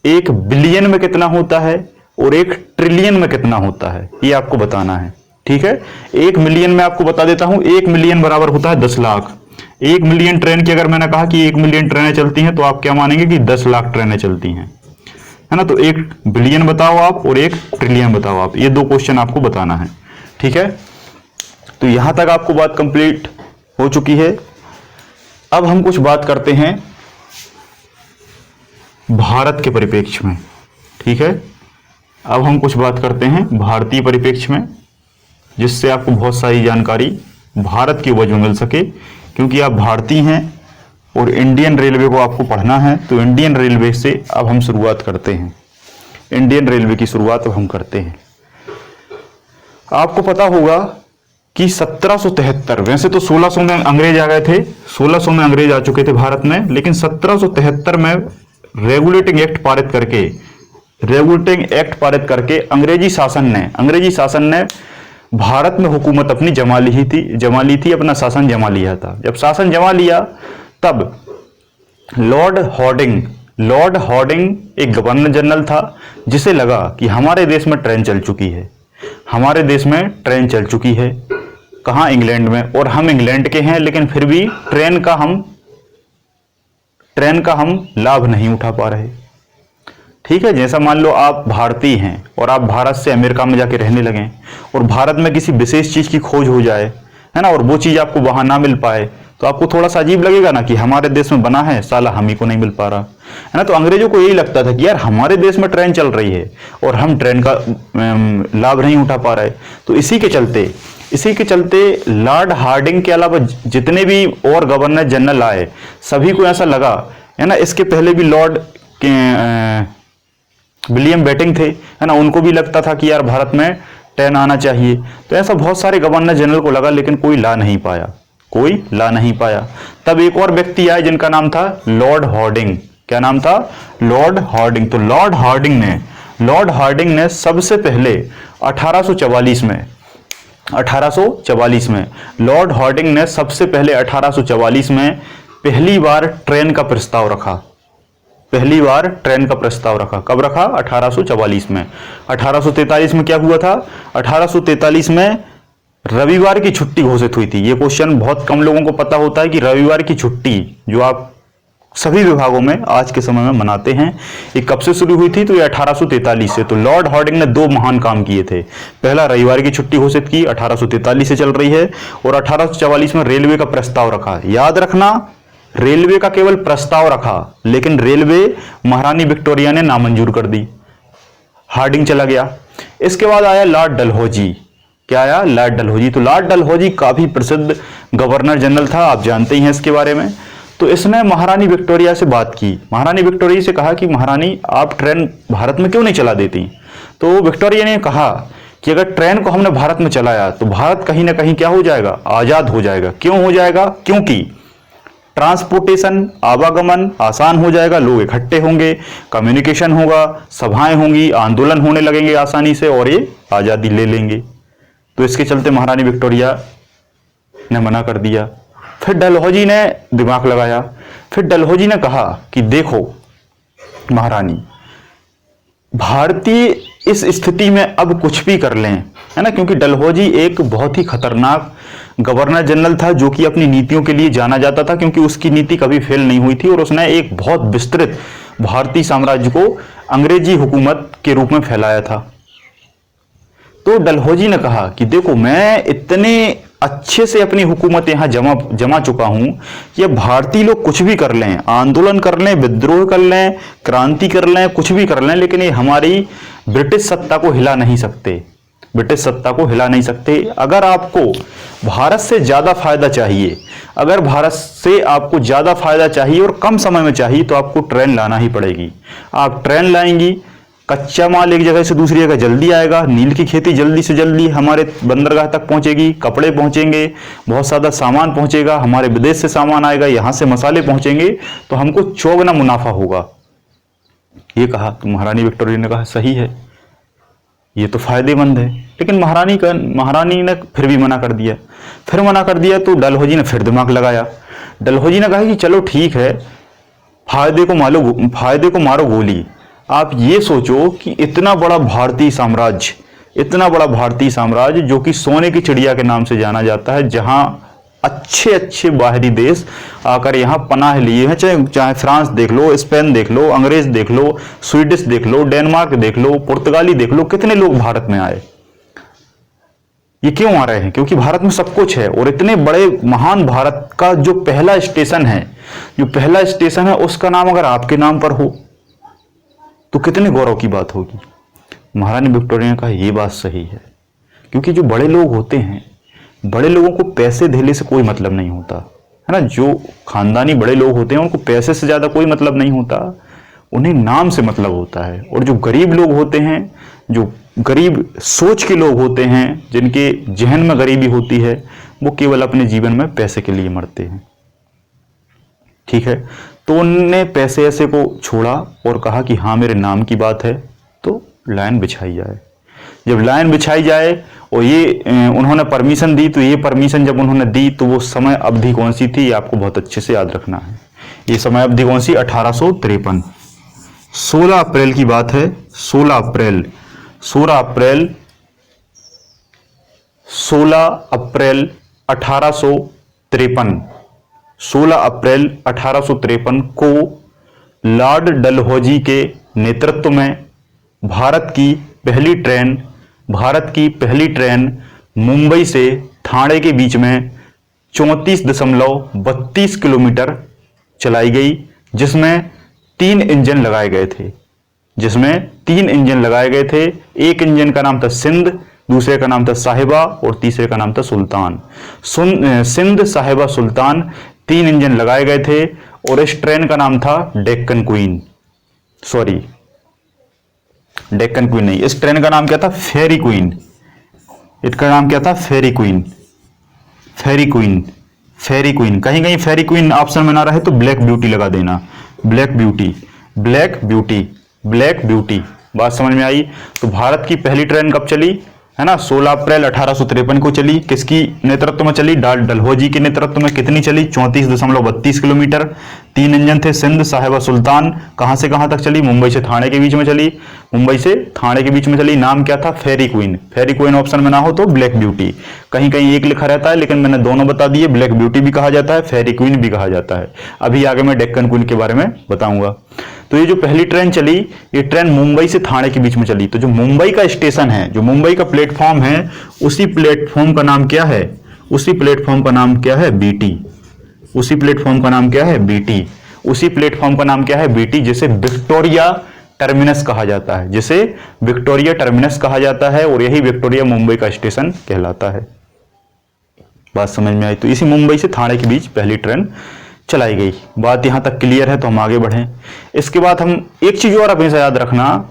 1 बिलियन में कितना होता है, और 1 ट्रिलियन में कितना होता है, ये आपको बताना है। ठीक है, 1 मिलियन में आपको बता देता हूं, 1 मिलियन बराबर होता है 10 लाख। 1 मिलियन ट्रेन की अगर मैंने कहा कि 1 मिलियन ट्रेनें चलती हैं, तो आप क्या मानेंगे कि 10 लाख ट्रेनें चलती हैं, है ना। तो 1 बिलियन बताओ आप और 1 ट्रिलियन बताओ आप, ये 2 क्वेश्चन आपको बताना है। ठीक है, तो यहां तक आपको बात कंप्लीट हो चुकी है। अब हम कुछ बात करते हैं भारत के परिप्रेक्ष्य में। ठीक है, अब हम कुछ बात करते हैं भारतीय परिप्रेक्ष्य में, जिससे आपको बहुत सारी जानकारी भारत की उपज में मिल सके, क्योंकि आप भारतीय हैं और इंडियन रेलवे को आपको पढ़ना है। तो इंडियन रेलवे से अब हम शुरुआत करते हैं, इंडियन रेलवे की शुरुआत अब हम करते हैं। आपको पता होगा कि 1773, वैसे तो 1600 में अंग्रेज आ गए थे, 1600 में अंग्रेज आ चुके थे भारत में, लेकिन 1773 में रेगुलेटिंग एक्ट पारित करके अंग्रेजी शासन ने भारत में हुकूमत अपनी जमा ली थी, अपना शासन जमा लिया था। जब शासन जमा लिया तब लॉर्ड हॉर्डिंग एक गवर्नर जनरल था, जिसे लगा कि हमारे देश में ट्रेन चल चुकी है, कहां, इंग्लैंड में, और हम इंग्लैंड के हैं, लेकिन फिर भी ट्रेन का हम लाभ नहीं उठा पा रहे। ठीक है, जैसा मान लो आप भारतीय हैं और आप भारत से अमेरिका में जाके रहने लगे, और भारत में किसी विशेष चीज की खोज हो जाए, है ना, और वो चीज आपको वहां ना मिल पाए, तो आपको थोड़ा सा अजीब लगेगा ना कि हमारे देश में बना है, साला हम ही को नहीं मिल पा रहा, है ना। तो अंग्रेजों को यही लगता था कि यार हमारे देश में ट्रेन चल रही है और हम ट्रेन का लाभ नहीं उठा पा रहे। तो इसी के चलते लॉर्ड हार्डिंग के अलावा जितने भी और गवर्नर जनरल आए, सभी को ऐसा लगा, है ना। इसके पहले भी लॉर्ड विलियम बेटिंग थे, है ना, उनको भी लगता था कि यार भारत में ट्रेन आना चाहिए। तो ऐसा बहुत सारे गवर्नर जनरल को लगा, लेकिन कोई ला नहीं पाया। तब एक और व्यक्ति आए जिनका नाम था लॉर्ड हॉर्डिंग। क्या नाम था? Lord Harding. तो लॉर्ड हार्डिंग ने सबसे पहले 1844 में लॉर्ड हार्डिंग ने सबसे पहले 1844 में पहली बार ट्रेन का प्रस्ताव रखा। कब रखा? 1844 में। 1843 में क्या हुआ था? 1843 में रविवार की छुट्टी घोषित हुई थी। यह क्वेश्चन बहुत कम लोगों को पता होता है कि रविवार की छुट्टी जो आप सभी विभागों में आज के समय में मनाते हैं, ये कब से शुरू हुई थी? तो ये 1843 से। तो लॉर्ड हार्डिंग ने 2 महान काम किए थे। पहला, रविवार की छुट्टी घोषित की, 1843 से चल रही है, और 1844 में रेलवे का प्रस्ताव रखा। याद रखना, रेलवे का केवल प्रस्ताव रखा, लेकिन रेलवे महारानी विक्टोरिया ने नामंजूर कर दी। हार्डिंग चला गया। इसके बाद आया लॉर्ड डलहौजी। क्या आया? लॉर्ड डलहौजी। तो लॉर्ड डलहौजी काफी प्रसिद्ध गवर्नर जनरल था, आप जानते ही हैं इसके बारे में। तो इसने महारानी विक्टोरिया से बात की। महारानी विक्टोरिया से कहा कि महारानी, आप ट्रेन भारत में क्यों नहीं चला देती? तो विक्टोरिया ने कहा कि अगर ट्रेन को हमने भारत में चलाया तो भारत कहीं ना कहीं क्या हो जाएगा? आजाद हो जाएगा। क्यों हो जाएगा? क्योंकि ट्रांसपोर्टेशन, आवागमन आसान हो जाएगा, लोग इकट्ठे होंगे, कम्युनिकेशन होगा, सभाएं होंगी, आंदोलन होने लगेंगे आसानी से, और ये आजादी ले लेंगे। तो इसके चलते महारानी विक्टोरिया ने मना कर दिया। फिर डलहौजी ने दिमाग लगाया। फिर डलहौजी ने कहा कि देखो महारानी, भारतीय इस स्थिति में अब कुछ भी कर लें, है ना, क्योंकि डलहौजी एक बहुत ही खतरनाक गवर्नर जनरल था, जो कि अपनी नीतियों के लिए जाना जाता था, क्योंकि उसकी नीति कभी फेल नहीं हुई थी, और उसने एक बहुत विस्तृत भारतीय साम्राज्य को अंग्रेजी हुकूमत के रूप में फैलाया था। तो डलहौजी ने कहा कि देखो, मैं इतने अच्छे से अपनी हुकूमत यहां जमा चुका हूं कि अब भारतीय लोग कुछ भी कर लें, आंदोलन कर लें, विद्रोह कर लें, क्रांति कर लें, कुछ भी कर लें, लेकिन ये हमारी ब्रिटिश सत्ता को हिला नहीं सकते। ब्रिटिश सत्ता को हिला नहीं सकते। अगर आपको भारत से ज़्यादा फायदा चाहिए, अगर भारत से आपको ज़्यादा फायदा चाहिए और कम समय में चाहिए, तो आपको ट्रेन लाना ही पड़ेगी। आप ट्रेन लाएंगी, कच्चा माल एक जगह से दूसरी जगह जल्दी आएगा, नील की खेती जल्दी से जल्दी हमारे बंदरगाह तक पहुंचेगी, कपड़े पहुंचेंगे, बहुत ज़्यादा सामान पहुंचेगा, हमारे विदेश से सामान आएगा, यहाँ से मसाले पहुंचेंगे, तो हमको चौगुना मुनाफा होगा। ये कहा तो महारानी विक्टोरिया ने कहा सही है, ये तो फायदेमंद है। लेकिन महारानी ने फिर भी मना कर दिया। फिर मना कर दिया तो डलहौजी ने फिर दिमाग लगाया। डलहौजी ने कहा कि चलो ठीक है, फायदे को मारो गोली। आप ये सोचो कि इतना बड़ा भारतीय साम्राज्य जो कि सोने की चिड़िया के नाम से जाना जाता है, जहां अच्छे अच्छे बाहरी देश आकर यहाँ पनाह लिए हैं, चाहे फ्रांस देख लो, स्पेन देख लो, अंग्रेज देख लो, स्वीडिश देख लो, डेनमार्क देख लो, पुर्तगाली देख लो, कितने लोग भारत में आए। ये क्यों आ रहे हैं? क्योंकि भारत में सब कुछ है। और इतने बड़े महान भारत का जो पहला स्टेशन है उसका नाम अगर आपके नाम पर हो तो कितने गौरव की बात होगी। महारानी विक्टोरिया ने कहा यह बात सही है, क्योंकि जो बड़े लोग होते हैं, बड़े लोगों को पैसे धेले से कोई मतलब नहीं होता है ना। जो खानदानी बड़े लोग होते हैं उनको पैसे से ज्यादा कोई मतलब नहीं होता, उन्हें नाम से मतलब होता है। और जो गरीब लोग होते हैं, जो गरीब सोच के लोग होते हैं, जिनके जहन में गरीबी होती है, वो केवल अपने जीवन में पैसे के लिए मरते हैं। ठीक है, तो उनने पैसे ऐसे को छोड़ा और कहा कि हाँ मेरे नाम की बात है तो लाइन बिछाई जाए। जब लाइन बिछाई जाए और ये उन्होंने परमिशन दी, तो ये परमिशन जब उन्होंने दी तो वो समय अवधि कौन सी थी, ये आपको बहुत अच्छे से याद रखना है। ये समय अवधि कौन सी? 1853, 16 अप्रैल की बात है। 16 अप्रैल 1853, 16 अप्रैल 1853 को लॉर्ड डलहौजी के नेतृत्व में भारत की पहली ट्रेन मुंबई से ठाणे के बीच में 34.32 किलोमीटर चलाई गई, जिसमें 3 इंजन लगाए गए थे। एक इंजन का नाम था सिंध, दूसरे का नाम था साहिबा और तीसरे का नाम था सुल्तान। सिंध, साहिबा, सुल्तान 3 इंजन लगाए गए थे और इस ट्रेन का नाम था डेक्कन क्वीन नहीं, इस ट्रेन का नाम क्या था? फेरी क्वीन। इसका नाम क्या था? फेरी क्वीन। कहीं कहीं फेरी क्वीन ऑप्शन में ना रहे तो ब्लैक ब्यूटी लगा देना। Black beauty. बात समझ में आई? तो भारत की पहली ट्रेन कब चली है ना? 16 अप्रैल 1853 को चली। किसकी नेतृत्व में चली? डलहौजी के नेतृत्व में। कितनी चली? 34.32 किलोमीटर। 3 इंजन थे, सिंध, साहिबा, सुल्तान। कहां से कहां तक चली? मुंबई से ठाणे के बीच में चली। नाम क्या था? फेरी क्वीन ऑप्शन में ना हो तो ब्लैक ब्यूटी। कहीं कहीं एक लिखा रहता है, लेकिन मैंने दोनों बता दिए। ब्लैक ब्यूटी भी कहा जाता है, फेरी क्वीन भी कहा जाता है। अभी आगे मैं डेक्कन क्वीन के बारे में बताऊंगा। तो ये जो पहली ट्रेन चली, ये ट्रेन मुंबई से ठाणे के बीच में चली। तो जो मुंबई का स्टेशन है, जो मुंबई का प्लेटफॉर्म है, उसी प्लेटफॉर्म का नाम क्या है? बीटी। उसी प्लेटफॉर्म का नाम क्या है? बीटी, जिसे विक्टोरिया टर्मिनस कहा जाता है। और यही विक्टोरिया मुंबई का स्टेशन कहलाता है। बात समझ में आई? तो इसी मुंबई से ठाणे के बीच पहली ट्रेन चलाई गई। बात यहां तक क्लियर है, तो हम आगे बढ़ें। इसके बाद हम एक चीज और हमेशा याद रखना,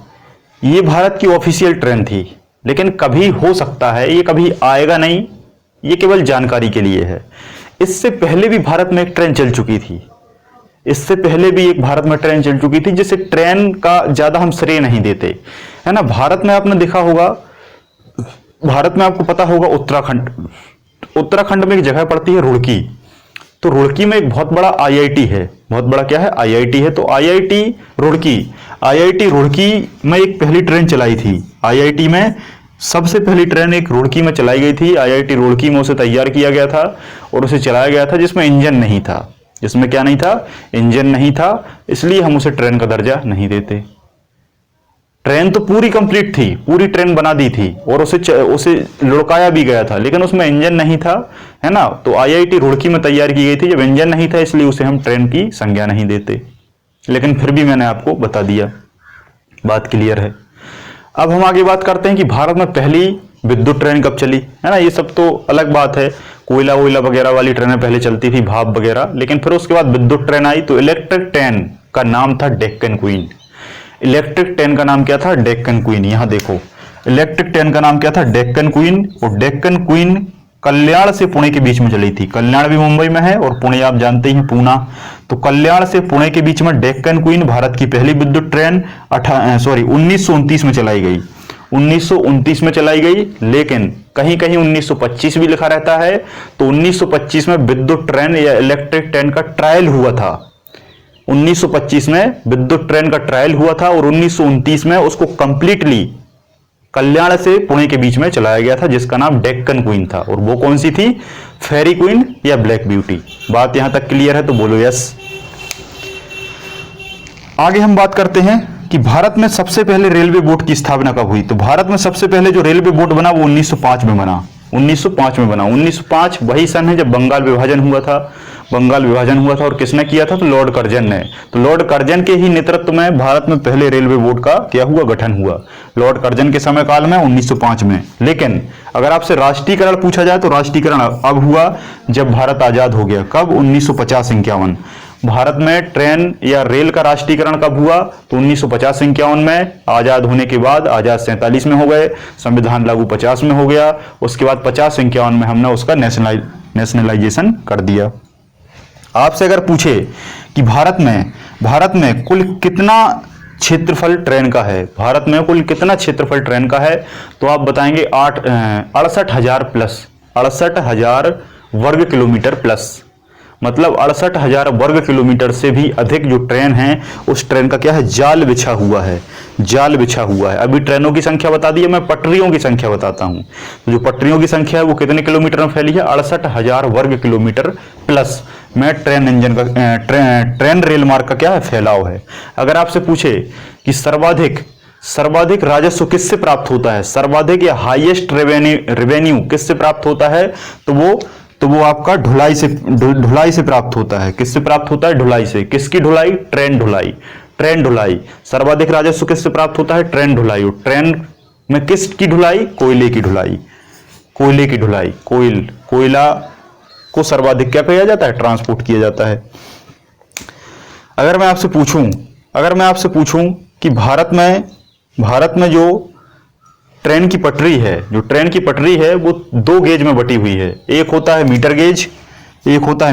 ये भारत की ऑफिशियल ट्रेन थी, लेकिन कभी हो सकता है ये कभी आएगा नहीं, ये केवल जानकारी के लिए है। इससे पहले भी भारत में एक ट्रेन चल चुकी थी, जिसे ट्रेन का ज्यादा हम श्रेय नहीं देते है ना। भारत में आपने देखा होगा, भारत में आपको पता होगा, उत्तराखंड में एक जगह पड़ती है रुड़की। तो रुड़की में एक बहुत बड़ा आईआईटी है। आईआईटी है। तो आईआईटी रुड़की में एक पहली ट्रेन चलाई थी। आईआईटी में सबसे पहली ट्रेन एक रुड़की में चलाई गई थी। आईआईटी रुड़की में उसे तैयार किया गया था और उसे चलाया गया था, जिसमें इंजन नहीं था। जिसमें क्या नहीं था? इंजन नहीं था। इसलिए हम उसे ट्रेन का दर्जा नहीं देते। ट्रेन तो पूरी कंप्लीट थी, पूरी ट्रेन बना दी थी और उसे लुढ़काया भी गया था, लेकिन उसमें इंजन नहीं था है ना। तो आईआईटी रुड़की में तैयार की गई थी। जब इंजन नहीं था, इसलिए उसे हम ट्रेन की संज्ञा नहीं देते। लेकिन फिर भी मैंने आपको बता दिया। बात क्लियर है? अब हम आगे बात करते हैं कि भारत में पहली विद्युत ट्रेन कब चली, है ना, ये सब तो अलग बात है। कोयला वोयला वगैरह वाली ट्रेनें पहले चलती थी, भाप वगैरह, लेकिन फिर उसके बाद विद्युत ट्रेन आई। तो इलेक्ट्रिक ट्रेन का नाम था डेक्कन क्वीन। इलेक्ट्रिक ट्रेन का नाम क्या था? डेक्कन क्वीन। यहां देखो, इलेक्ट्रिक ट्रेन का नाम क्या था? डेक्कन क्वीन। और डेक्कन क्वीन कल्याण से पुणे के बीच में चली थी। कल्याण भी मुंबई में है और पुणे आप जानते ही हैं, पूना। तो कल्याण से पुणे के बीच में डेक्कन क्वीन भारत की पहली विद्युत ट्रेन 1929 में चलाई गई। 1929 में चलाई गई, लेकिन कहीं कहीं 1925 भी लिखा रहता है। तो 1925 में विद्युत ट्रेन या इलेक्ट्रिक ट्रेन का ट्रायल हुआ था। 1925 में विद्युत ट्रेन का ट्रायल हुआ था और 1929 में उसको कंप्लीटली कल्याण से पुणे के बीच में चलाया गया था, जिसका नाम डेक्कन क्वीन था। और वो कौन सी थी? फेरी क्वीन या ब्लैक ब्यूटी। बात यहां तक क्लियर है तो बोलो यस। आगे हम बात करते हैं कि भारत में सबसे पहले रेलवे बोर्ड की स्थापना कब हुई। तो भारत में सबसे पहले जो रेलवे बोर्ड बना वो 1905 में बना। 1905 में बना। 1905 वही सन है जब बंगाल विभाजन हुआ था। बंगाल विभाजन हुआ था और किसने किया था? तो लॉर्ड कर्जन ने। तो लॉर्ड कर्जन के ही नेतृत्व में भारत में पहले रेलवे बोर्ड का क्या हुआ? गठन हुआ। लॉर्ड कर्जन के समय काल में 1905 में। लेकिन अगर आपसे राष्ट्रीयकरण पूछा जाए तो राष्ट्रीयकरण अब हुआ जब भारत आजाद हो गया। कब? 1950-51। भारत में ट्रेन या रेल का राष्ट्रीयकरण कब हुआ? तो 1950-51 में। आजाद होने के बाद, आजाद 47 में हो गए, संविधान लागू 50 में हो गया। उसके बाद 50-51 में हमने उसका नेशनलाइजेशन कर दिया। आपसे अगर पूछे कि भारत में कुल कितना क्षेत्रफल ट्रेन का है, भारत में कुल कितना क्षेत्रफल ट्रेन का है, तो आप बताएंगे 68,000 प्लस, 68,000 वर्ग किलोमीटर प्लस। मतलब 68,000 वर्ग किलोमीटर से भी अधिक जो ट्रेन है, उस ट्रेन का क्या है? जाल बिछा हुआ है। जाल बिछा हुआ है। अभी ट्रेनों की संख्या बता दी है, मैं पटरियों की संख्या बताता हूं। तो जो पटरियों की संख्या है वो कितने किलोमीटर में फैली है? 68,000 वर्ग किलोमीटर प्लस में ट्रेन इंजन का ट्रेन रेल मार्ग का क्या है? फैलाव है। अगर आपसे पूछे कि सर्वाधिक राजस्व किससे प्राप्त होता है, सर्वाधिक या हाईएस्ट रेवेन्यू किससे प्राप्त होता है, तो वो आपका ढुलाई से प्राप्त होता है। किससे प्राप्त होता है? ढुलाई से। किसकी ढुलाई? ट्रेन ढुलाई। ट्रेन ढुलाई। सर्वाधिक राजस्व किससे प्राप्त होता है? ट्रेन ढुलाई। और ट्रेन में किसकी ढुलाई? कोयले की ढुलाई। कोयले की ढुलाई। कोयला को सर्वाधिक क्या किया जाता है? ट्रांसपोर्ट किया जाता है। अगर मैं आपसे पूछूं कि भारत में जो ट्रेन की पटरी है वो 2 गेज में बटी हुई है। एक होता है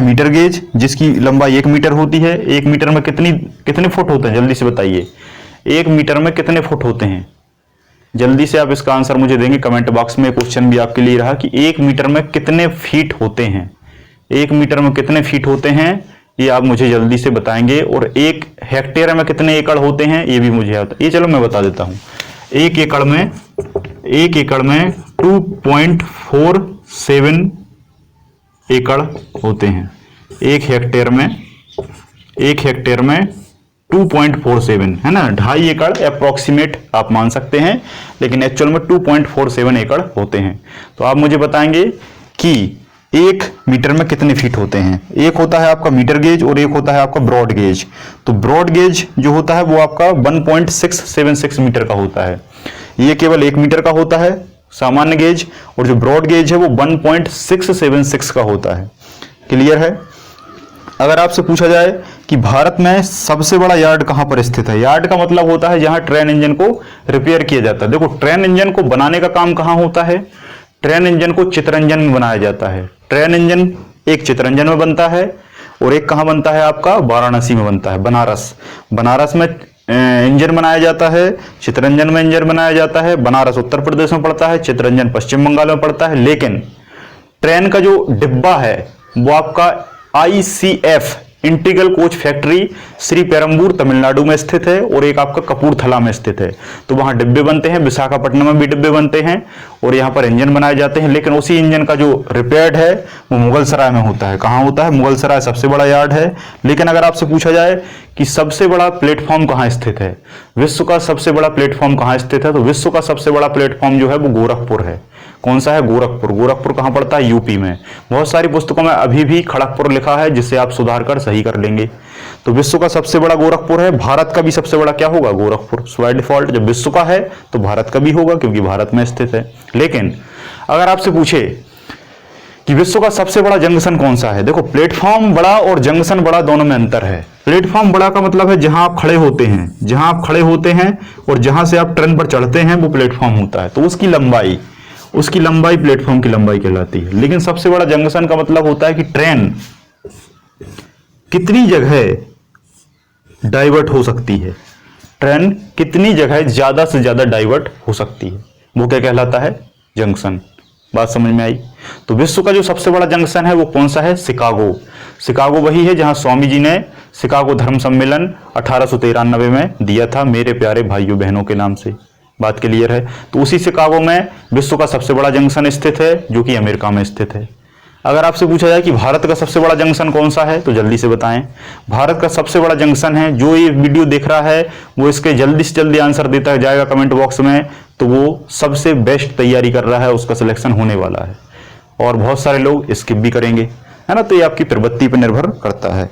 मीटर गेज, जिसकी लंबाई 1 मीटर होती है। 1 मीटर में कितने फुट होते हैं? जल्दी से बताइए, 1 मीटर में कितने फुट होते हैं? जल्दी से आप इसका आंसर मुझे देंगे कमेंट बॉक्स में। क्वेश्चन भी आपके लिए रहा कि 1 मीटर में कितने फीट होते हैं। 1 मीटर में कितने फीट होते हैं, ये आप मुझे जल्दी से बताएंगे। और 1 हेक्टेयर में कितने एकड़ होते हैं, ये भी मुझे आता है। ये चलो मैं बता देता हूं। 1 एकड़ में 2.47 एकड़ होते हैं। 1 हेक्टेयर में 2.47, है ना, 2.5 एकड़ अप्रोक्सीमेट आप मान सकते हैं, लेकिन एक्चुअल में 2.47 एकड़ होते हैं। तो आप मुझे बताएंगे कि 1 मीटर में कितने फीट होते हैं। एक होता है आपका मीटर गेज और एक होता है आपका ब्रॉड गेज। तो ब्रॉड गेज जो होता है वो आपका 1.676 मीटर का होता है। ये केवल 1 मीटर का होता है सामान्य गेज, और जो ब्रॉड गेज है वो 1.676 का होता है। क्लियर है? अगर आपसे पूछा जाए कि भारत में सबसे बड़ा यार्ड कहां पर स्थित है, यार्ड का मतलब होता है जहां ट्रेन इंजन को रिपेयर किया जाता है। देखो, ट्रेन इंजन को बनाने का काम कहां होता है? ट्रेन इंजन को चितरंजन में बनाया जाता है। ट्रेन इंजन एक चितरंजन में बनता है और एक कहां बनता है आपका? वाराणसी में बनता है, बनारस में इंजन बनाया जाता है, चितरंजन में इंजन बनाया जाता है। बनारस उत्तर प्रदेश में पड़ता है, चितरंजन पश्चिम बंगाल में पड़ता है। लेकिन ट्रेन का जो डिब्बा है वो आपका ICF integral coach factory Shri Perambur Tamil Nadu में स्थित है और एक आपका कपूरथला में स्थित है। तो वहां डिब्बे बनते हैं, विशाखापट्टनम में भी डिब्बे बनते हैं और यहां पर इंजन बनाए जाते हैं। लेकिन उसी इंजन का जो रिपेयर्ड है वो मुगलसराय में होता है। कहां होता है? मुगलसराय सबसे बड़ा यार्ड है। लेकिन अगर आपसे पूछा जाए कि सबसे बड़ा प्लेटफॉर्म कहां स्थित है, विश्व का सबसे बड़ा प्लेटफॉर्म कहां स्थित है, तो विश्व का सबसे बड़ा प्लेटफॉर्म जो है वो गोरखपुर है। कौन सा है? गोरखपुर। गोरखपुर कहां पड़ता है? यूपी में। बहुत सारी पुस्तकों में अभी भी खड़गपुर लिखा है, जिसे आप सुधार कर सही कर लेंगे। तो विश्व का सबसे बड़ा गोरखपुर है, भारत का भी सबसे बड़ा क्या होगा, गोरखपुर। बाय डिफॉल्ट जब विश्व का है तो भारत का भी होगा क्योंकि भारत में स्थित है। लेकिन अगर आपसे पूछे कि विश्व का सबसे बड़ा जंक्शन कौन सा है, देखो प्लेटफॉर्म बड़ा और जंक्शन बड़ा दोनों में अंतर है। प्लेटफॉर्म बड़ा का मतलब है जहां आप खड़े होते हैं, जहां आप खड़े होते हैं और जहां से आप ट्रेन पर चढ़ते हैं वो प्लेटफॉर्म होता है, तो उसकी लंबाई प्लेटफॉर्म की लंबाई कहलाती है। लेकिन सबसे बड़ा जंक्शन का मतलब होता है कि ट्रेन कितनी जगह डाइवर्ट हो सकती है, ट्रेन कितनी जगह ज्यादा से ज्यादा डाइवर्ट हो सकती है, वो क्या कहलाता है, जंक्शन। बात समझ में आई। तो विश्व का जो सबसे बड़ा जंक्शन है वो कौन सा है, शिकागो वही है जहां स्वामी जी ने शिकागो धर्म सम्मेलन 1893 में दिया था, मेरे प्यारे भाइयों बहनों के नाम से। बात क्लियर है। तो उसी शिकागो में विश्व का सबसे बड़ा जंक्शन स्थित है जो कि अमेरिका में स्थित है। अगर आपसे पूछा जाए कि भारत का सबसे बड़ा जंक्शन कौन सा है तो जल्दी से बताएं। भारत का सबसे बड़ा जंक्शन है, जो ये वीडियो देख रहा है वो इसके जल्दी से जल्दी आंसर देता जाएगा कमेंट बॉक्स में, तो वो सबसे बेस्ट तैयारी कर रहा है, उसका सिलेक्शन होने वाला है। और बहुत सारे लोग स्किप भी करेंगे, है ना, तो ये आपकी प्रवृत्ति पर निर्भर करता है।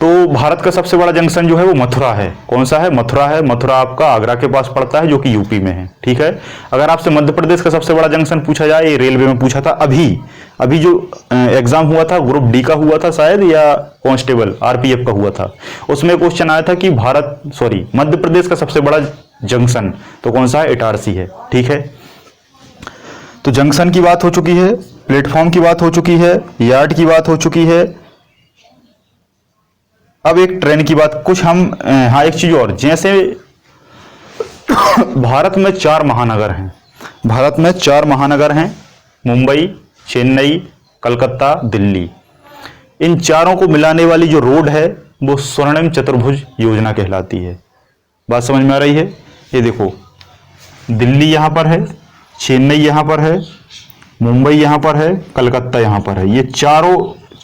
तो भारत का सबसे बड़ा जंक्शन जो है वो मथुरा है। कौन सा है, मथुरा है। मथुरा आपका आगरा के पास पड़ता है जो कि यूपी में है, ठीक है। अगर आपसे मध्य प्रदेश का सबसे बड़ा जंक्शन पूछा जाए, ये रेलवे में पूछा था अभी जो एग्जाम हुआ था, ग्रुप डी का हुआ था शायद, या कांस्टेबल आरपीएफ का हुआ था, उसमें क्वेश्चन आया था कि मध्य प्रदेश का सबसे बड़ा जंक्शन तो कौन सा है, इटारसी है, ठीक है। तो जंक्शन की बात हो चुकी है, प्लेटफॉर्म की बात हो चुकी है, यार्ड की बात हो चुकी है। अब एक ट्रेन की बात, कुछ हम एक चीज और, जैसे भारत में 4 महानगर हैं, मुंबई, चेन्नई, कलकत्ता, दिल्ली। इन चारों को मिलाने वाली जो रोड है वो स्वर्णिम चतुर्भुज योजना कहलाती है। बात समझ में आ रही है। ये देखो, दिल्ली यहां पर है, चेन्नई यहां पर है, मुंबई यहां पर है, कलकत्ता यहां पर है। ये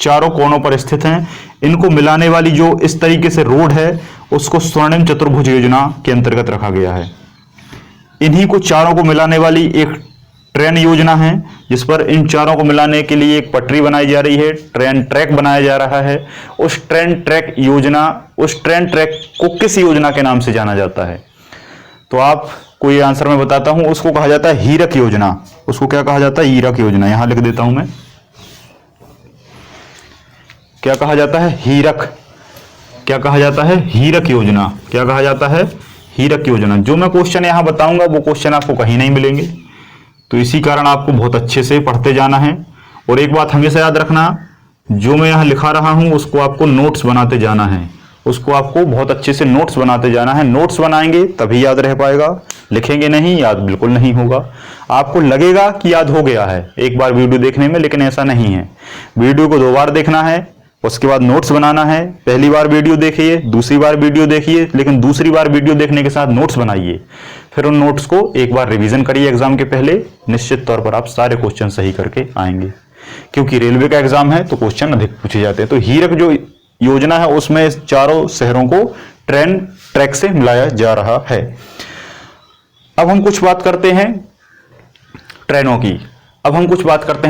चारों कोनों पर स्थित हैं। इनको मिलाने वाली जो इस तरीके से रोड है उसको स्वर्णिम चतुर्भुज योजना के अंतर्गत रखा गया है। इन्हीं को चारों को मिलाने वाली एक ट्रेन योजना है जिस पर इन चारों को मिलाने के लिए एक पटरी बनाई जा रही है, ट्रेन ट्रैक बनाया जा रहा है। उस ट्रेन ट्रैक को किस योजना के नाम से जाना जाता है, तो आप कोई आंसर मैं बताता हूं, उसको कहा जाता है हीरक योजना। उसको क्या कहा जाता है, हीरक योजना। यहां लिख देता हूं मैं, क्या कहा जाता है, हीरक। क्या कहा जाता है, हीरक योजना। क्या कहा जाता है, हीरक योजना। जो मैं क्वेश्चन यहां बताऊंगा वो क्वेश्चन आपको कहीं नहीं मिलेंगे, तो इसी कारण आपको बहुत अच्छे से पढ़ते जाना है। और एक बात हमेशा याद रखना, जो मैं यहां लिखा रहा हूं उसको आपको नोट्स बनाते जाना है, उसको आपको बहुत अच्छे से नोट्स बनाते जाना है। नोट्स बनाएंगे तभी याद रह पाएगा, लिखेंगे नहीं याद बिल्कुल नहीं होगा। आपको लगेगा कि याद हो गया है एक बार वीडियो देखने में, लेकिन ऐसा नहीं है। वीडियो को 2 बार देखना है, उसके बाद नोट्स बनाना है। पहली बार वीडियो देखिए, दूसरी बार वीडियो देखिए, लेकिन दूसरी बार वीडियो देखने के साथ नोट्स बनाइए। फिर उन नोट्स को एक बार रिवीजन करिए एग्जाम के पहले, निश्चित तौर पर आप सारे क्वेश्चन सही करके आएंगे। क्योंकि रेलवे का एग्जाम है तो क्वेश्चन अधिक पूछे जाते हैं। तो हीरक जो योजना है उसमें चारों शहरों को ट्रेन ट्रैक से मिलाया जा रहा है। अब हम कुछ बात करते हैं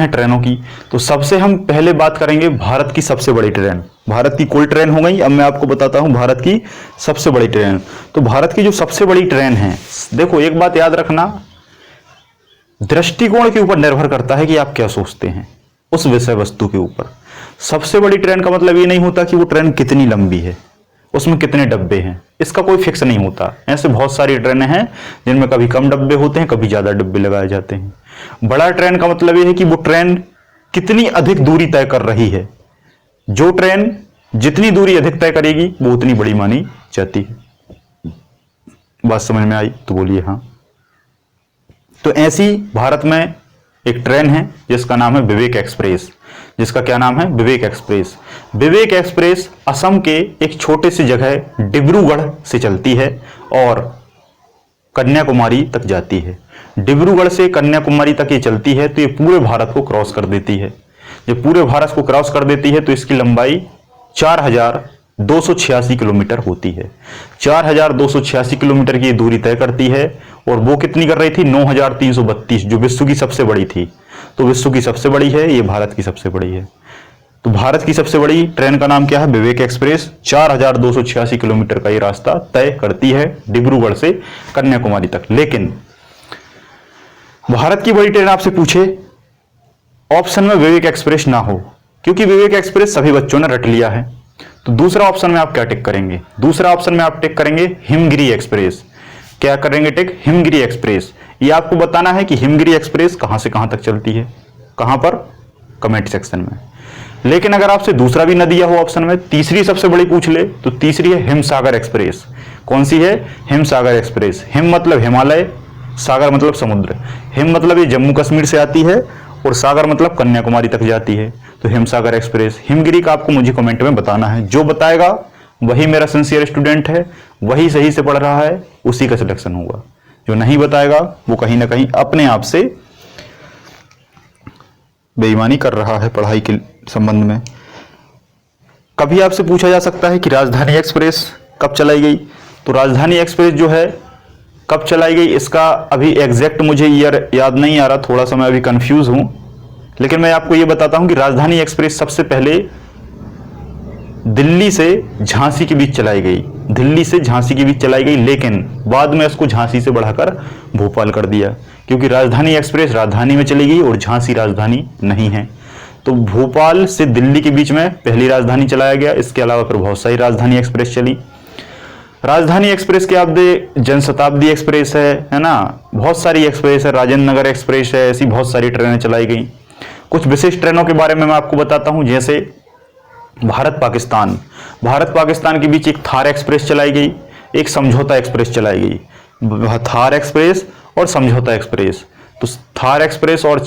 ट्रेनों की। तो सबसे हम पहले बात करेंगे भारत की सबसे बड़ी ट्रेन। भारत की कोई ट्रेन हो गई, अब मैं आपको बताता हूं भारत की सबसे बड़ी ट्रेन। तो भारत की जो सबसे बड़ी ट्रेन है, देखो एक बात याद रखना, दृष्टिकोण के ऊपर निर्भर करता है कि आप क्या सोचते हैं उस विषय वस्तु के ऊपर। सबसे बड़ी ट्रेन का मतलब ये नहीं होता कि वो ट्रेन कितनी लंबी है, उसमें कितने डब्बे हैं, इसका कोई फिक्स नहीं होता। ऐसे बहुत सारी ट्रेनें हैं जिनमें कभी कम डब्बे होते हैं, कभी ज्यादा डब्बे लगाए जाते हैं। बड़ा ट्रेन का मतलब यह है कि वो ट्रेन कितनी अधिक दूरी तय कर रही है। जो ट्रेन जितनी दूरी अधिक तय करेगी वो उतनी बड़ी मानी जाती है। बात समझ में आई तो बोलिए हाँ। तो ऐसी भारत में एक ट्रेन है जिसका नाम है विवेक एक्सप्रेस। जिसका क्या नाम है, विवेक एक्सप्रेस। विवेक एक्सप्रेस असम के एक छोटे सी जगह डिब्रूगढ़ से चलती है और कन्याकुमारी तक जाती है। डिब्रूगढ़ से कन्याकुमारी तक ये चलती है तो ये पूरे भारत को क्रॉस कर देती है। जब पूरे भारत को क्रॉस कर देती है तो इसकी लंबाई 4286 किलोमीटर होती है। 4286 किलोमीटर की दूरी तय करती है। और वो कितनी कर रही थी, 9332, जो विश्व की सबसे बड़ी थी। तो विश्व की सबसे बड़ी है, ये भारत की सबसे बड़ी है। तो भारत की सबसे बड़ी ट्रेन का नाम क्या है? विवेक एक्सप्रेस। 4286 किलोमीटर का ये रास्ता तय करती है डिब्रूगढ़ से कन्याकुमारी तक। लेकिन भारत की बड़ी ट्रेन आपसे पूछे, ऑप्शन में विवेक एक्सप्रेस ना हो, क्योंकि विवेक एक्सप्रेस सभी बच्चों ने रट लिया है, तो दूसरा ऑप्शन में आप क्या टिक करेंगे? दूसरा ऑप्शन में आप टिक करेंगे हिमगिरी एक्सप्रेस। क्या करेंगे टिक? हिमगिरी एक्सप्रेस। ये आपको बताना है कि हिमगिरी एक्सप्रेस कहां से कहां तक चलती है, कहां पर? कमेंट सेक्शन में। लेकिन अगर आपसे दूसरा भी न दिया हो ऑप्शन में, तीसरी सबसे बड़ी पूछ ले, तो तीसरी है हिमसागर एक्सप्रेस। कौन सी है? हिमसागर एक्सप्रेस। हिम मतलब हिमालय, सागर मतलब समुद्र। हिम मतलब ये जम्मू कश्मीर से आती है और सागर मतलब कन्याकुमारी तक जाती है, तो हिमसागर एक्सप्रेस। हिमगिरी का आपको मुझे कमेंट में बताना है। जो बताएगा वही मेरा सिंसियर स्टूडेंट है, वही सही से पढ़ रहा है, उसी का सिलेक्शन होगा। जो नहीं बताएगा वो कहीं ना कहीं अपने आप से बेईमानी कर रहा है पढ़ाई के संबंध में। कभी आपसे पूछा जा सकता है कि राजधानी एक्सप्रेस कब चलाई गई, तो राजधानी एक्सप्रेस जो है कब चलाई गई, इसका अभी एग्जैक्ट मुझे ईयर याद नहीं आ रहा, थोड़ा सा मैं अभी कंफ्यूज हूं। लेकिन मैं आपको यह बताता हूं कि राजधानी एक्सप्रेस सबसे पहले दिल्ली से झांसी के बीच चलाई गई। दिल्ली से झांसी के बीच चलाई गई, लेकिन बाद में उसको झांसी से बढ़ाकर भोपाल कर दिया, क्योंकि राजधानी एक्सप्रेस राजधानी में चली गई और झांसी राजधानी नहीं है। तो भोपाल से दिल्ली के बीच में पहली राजधानी चलाया गया। इसके अलावा फिर बहुत सारी राजधानी एक्सप्रेस चली। राजधानी एक्सप्रेस के आप दे जनशताब्दी एक्सप्रेस है ना, बहुत सारी एक्सप्रेस है, राजेंद्र नगर एक्सप्रेस है, ऐसी बहुत सारी ट्रेनें चलाई गई। कुछ विशिष्ट ट्रेनों के बारे में मैं आपको बताता हूं, जैसे भारत पाकिस्तान के बीच एक थार एक्सप्रेस चलाई गई, एक समझौता एक्सप्रेस चलाई गई। थार एक्सप्रेस और समझौता एक्सप्रेस, तो थार एक्सप्रेस और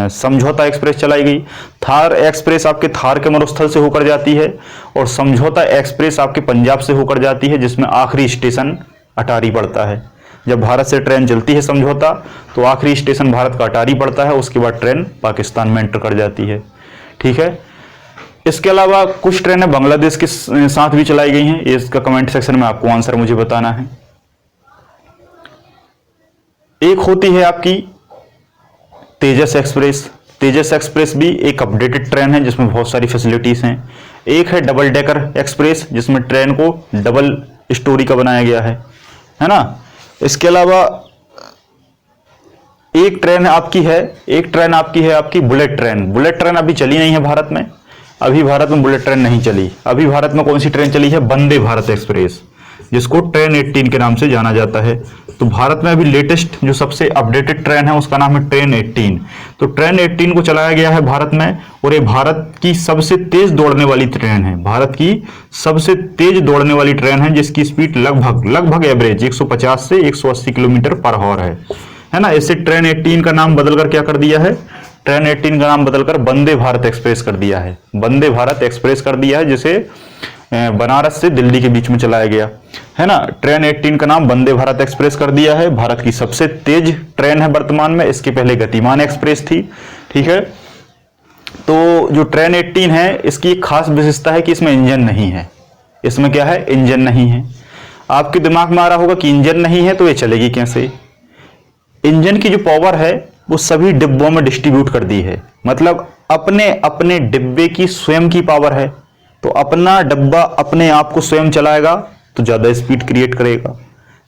समझौता एक्सप्रेस चलाई गई। थार एक्सप्रेस आपके थार के मरुस्थल से होकर जाती है और समझौता एक्सप्रेस आपके पंजाब से होकर जाती है, जिसमें आखिरी स्टेशन अटारी पड़ता है। जब भारत से ट्रेन चलती है समझौता, तो आखिरी स्टेशन भारत का अटारी पड़ता है, उसके बाद ट्रेन पाकिस्तान में एंटर कर जाती है। ठीक है। इसके अलावा कुछ ट्रेनें बांग्लादेश के साथ भी चलाई गई हैं, इसका कमेंट सेक्शन में आपको आंसर मुझे बताना है। एक होती है आपकी तेजस एक्सप्रेस। तेजस एक्सप्रेस भी एक अपडेटेड ट्रेन है जिसमें बहुत सारी फैसिलिटीज हैं। एक है डबल डेकर एक्सप्रेस, जिसमें ट्रेन को डबल स्टोरी का बनाया गया है ना। इसके अलावा एक ट्रेन आपकी है आपकी बुलेट ट्रेन। बुलेट ट्रेन अभी चली नहीं है भारत में, अभी भारत में बुलेट ट्रेन नहीं चली। अभी भारत में कौन सी ट्रेन चली है? वंदे भारत एक्सप्रेस, जिसको ट्रेन 18 के नाम से जाना जाता है। तो भारत में अभी लेटेस्ट जो सबसे अपडेटेड ट्रेन है उसका नाम है ट्रेन 18। तो ट्रेन 18 को चलाया गया है भारत में, और ये भारत की सबसे तेज दौड़ने वाली ट्रेन है। भारत की सबसे तेज दौड़ने वाली ट्रेन है, जिसकी स्पीड लगभग एवरेज 150 से 180 किलोमीटर पर आवर है ना। इससे ट्रेन 18 का नाम बदलकर क्या कर दिया है? ट्रेन 18 का नाम बदलकर वंदे भारत एक्सप्रेस कर दिया है। वंदे भारत एक्सप्रेस कर दिया है, जिसे बनारस से दिल्ली के बीच में चलाया गया है ना। ट्रेन 18 का नाम वंदे भारत एक्सप्रेस कर दिया है। भारत की सबसे तेज ट्रेन है वर्तमान में। इसके पहले गतिमान एक्सप्रेस थी। ठीक है। तो जो ट्रेन 18 है, इसकी एक खास विशेषता है कि इसमें इंजन नहीं है। इसमें क्या है? इंजन नहीं है। आपके दिमाग में आ रहा होगा कि इंजन नहीं है तो ये चलेगी कैसे? इंजन की जो पावर है वो सभी डिब्बों में डिस्ट्रीब्यूट कर दी है, मतलब अपने अपने डिब्बे की स्वयं की पावर है। तो अपना डब्बा अपने आप को स्वयं चलाएगा तो ज्यादा स्पीड क्रिएट करेगा।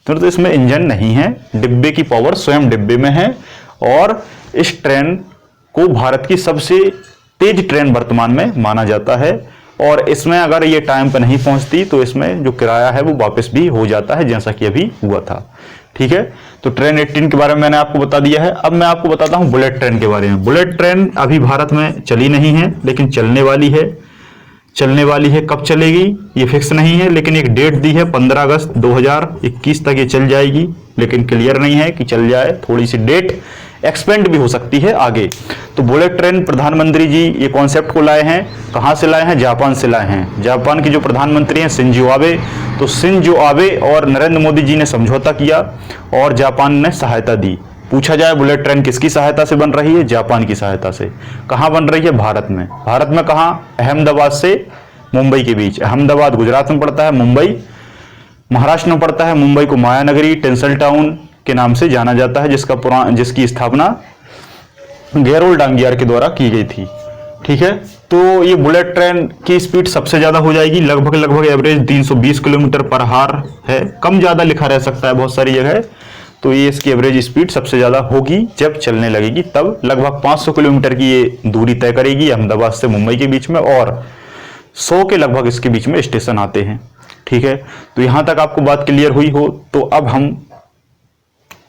तो इसमें इंजन नहीं है, डिब्बे की पावर स्वयं डिब्बे में है। और इस ट्रेन को भारत की सबसे तेज ट्रेन वर्तमान में माना जाता है। और इसमें अगर ये टाइम पर नहीं पहुंचती तो इसमें जो किराया है वो वापस भी हो जाता है, जैसा कि अभी हुआ था। ठीक है। तो ट्रेन 18 के बारे में मैंने आपको बता दिया है। अब मैं आपको बताता हूं बुलेट ट्रेन के बारे में। बुलेट ट्रेन अभी भारत में चली नहीं है, लेकिन चलने वाली है। कब चलेगी ये फिक्स नहीं है, लेकिन एक डेट दी है 15 अगस्त 2021 तक ये चल जाएगी, लेकिन क्लियर नहीं है कि चल जाए। थोड़ी सी डेट एक्सपेंड भी हो सकती है आगे। तो बुलेट ट्रेन प्रधानमंत्री जी ये कॉन्सेप्ट को लाए हैं। कहां से लाए हैं? जापान से लाए हैं। जापान के जो प्रधानमंत्री हैं शिंजो आबे, तो शिंजो आबे और नरेंद्र मोदी जी ने समझौता किया और जापान ने सहायता दी। पूछा जाए बुलेट ट्रेन किसकी सहायता से बन रही है? जापान की सहायता से। कहां बन रही है? भारत में। भारत में कहां? अहमदाबाद से मुंबई के बीच। अहमदाबाद गुजरात में पड़ता है, मुंबई महाराष्ट्र में पड़ता है। मुंबई को माया नगरी, टेंसल टाउन के नाम से जाना जाता है, जिसकी स्थापना गैरोल डांगियार के द्वारा की गई थी। ठीक है। तो ये बुलेट ट्रेन की स्पीड सबसे ज्यादा हो जाएगी, लगभग एवरेज 320 किलोमीटर पर हार है। कम ज्यादा लिखा रह सकता है बहुत सारी जगह, तो ये इसकी एवरेज स्पीड सबसे ज्यादा होगी जब चलने लगेगी, तब लगभग 500 किलोमीटर की ये दूरी तय करेगी अहमदाबाद से मुंबई के बीच में, और 100 के लगभग इसके बीच में स्टेशन आते हैं। ठीक है, तो यहां तक आपको बात क्लियर हुई हो तो अब हम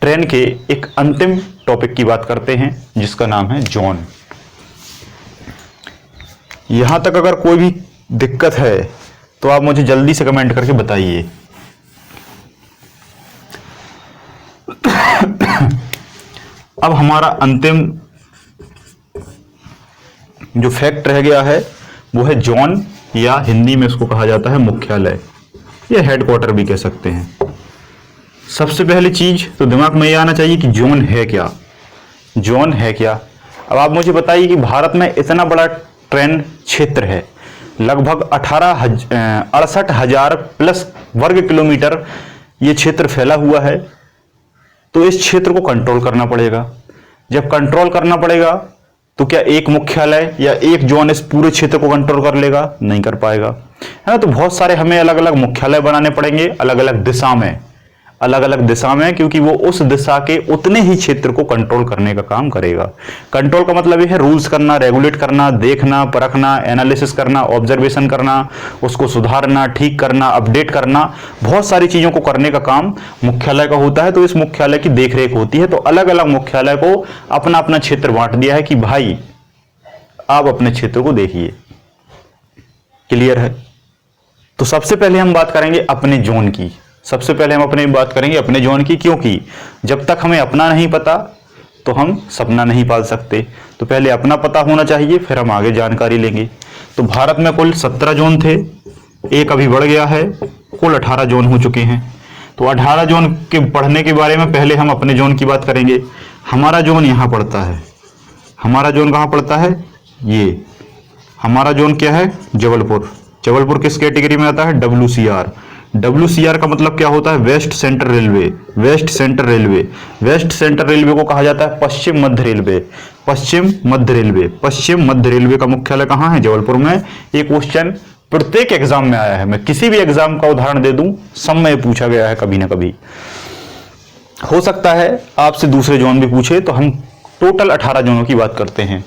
ट्रेन के एक अंतिम टॉपिक की बात करते हैं जिसका नाम है जोन। यहां तक अगर कोई भी दिक्कत है तो आप मुझे जल्दी से कमेंट करके बताइए। अब हमारा अंतिम जो फैक्ट रह गया है वो है जोन, या हिंदी में इसको कहा जाता है मुख्यालय या हेडक्वार्टर भी कह सकते हैं। सबसे पहली चीज तो दिमाग में ये आना चाहिए कि जोन है क्या। जोन है क्या? अब आप मुझे बताइए कि भारत में इतना बड़ा ट्रेन क्षेत्र है, लगभग 68,000 प्लस वर्ग किलोमीटर ये क्षेत्र फैला हुआ है, तो इस क्षेत्र को कंट्रोल करना पड़ेगा। जब कंट्रोल करना पड़ेगा तो क्या एक मुख्यालय या एक जोन इस पूरे क्षेत्र को कंट्रोल कर लेगा? नहीं कर पाएगा, है ना। तो बहुत सारे हमें अलग अलग मुख्यालय बनाने पड़ेंगे, अलग अलग दिशा में, क्योंकि वो उस दिशा के उतने ही क्षेत्र को कंट्रोल करने का काम करेगा। कंट्रोल का मतलब ये है रूल्स करना, रेगुलेट करना, देखना, परखना, एनालिसिस करना, ऑब्जर्वेशन करना, उसको सुधारना, ठीक करना, अपडेट करना, बहुत सारी चीजों को करने का काम मुख्यालय का होता है। तो इस मुख्यालय की देखरेख होती है। तो अलग अलग मुख्यालय को अपना अपना क्षेत्र बांट दिया है कि भाई आप अपने क्षेत्र को देखिए। क्लियर है? तो सबसे पहले हम बात करेंगे अपने जोन की। अपने जोन की, क्योंकि जब तक हमें अपना नहीं पता तो हम सपना नहीं पाल सकते। तो पहले अपना पता होना चाहिए, फिर हम आगे जानकारी लेंगे। तो भारत में कुल 17 जोन थे, एक अभी बढ़ गया है, कुल 18 जोन हो चुके हैं। तो 18 जोन के बढ़ने के बारे में पहले हम अपने जोन की बात करेंगे। हमारा जोन यहाँ पड़ता है। हमारा जोन कहाँ पड़ता है? ये हमारा जोन क्या है? जबलपुर। जबलपुर किस कैटेगरी में आता है? WCR। WCR का मतलब क्या होता है? West Central Railway. West Central Railway को कहा जाता है पश्चिम मध्य रेलवे का मुख्यालय कहाँ है? जबलपुर में। ये क्वेश्चन प्रत्येक एग्जाम में आया है। मैं किसी भी एग्जाम का उदाहरण दे दूं, सब में पूछा गया है कभी ना कभी। हो सकता है आपसे दूसरे जोन भी पूछे। तो हम टोटल 18 जोनों की बात करते हैं।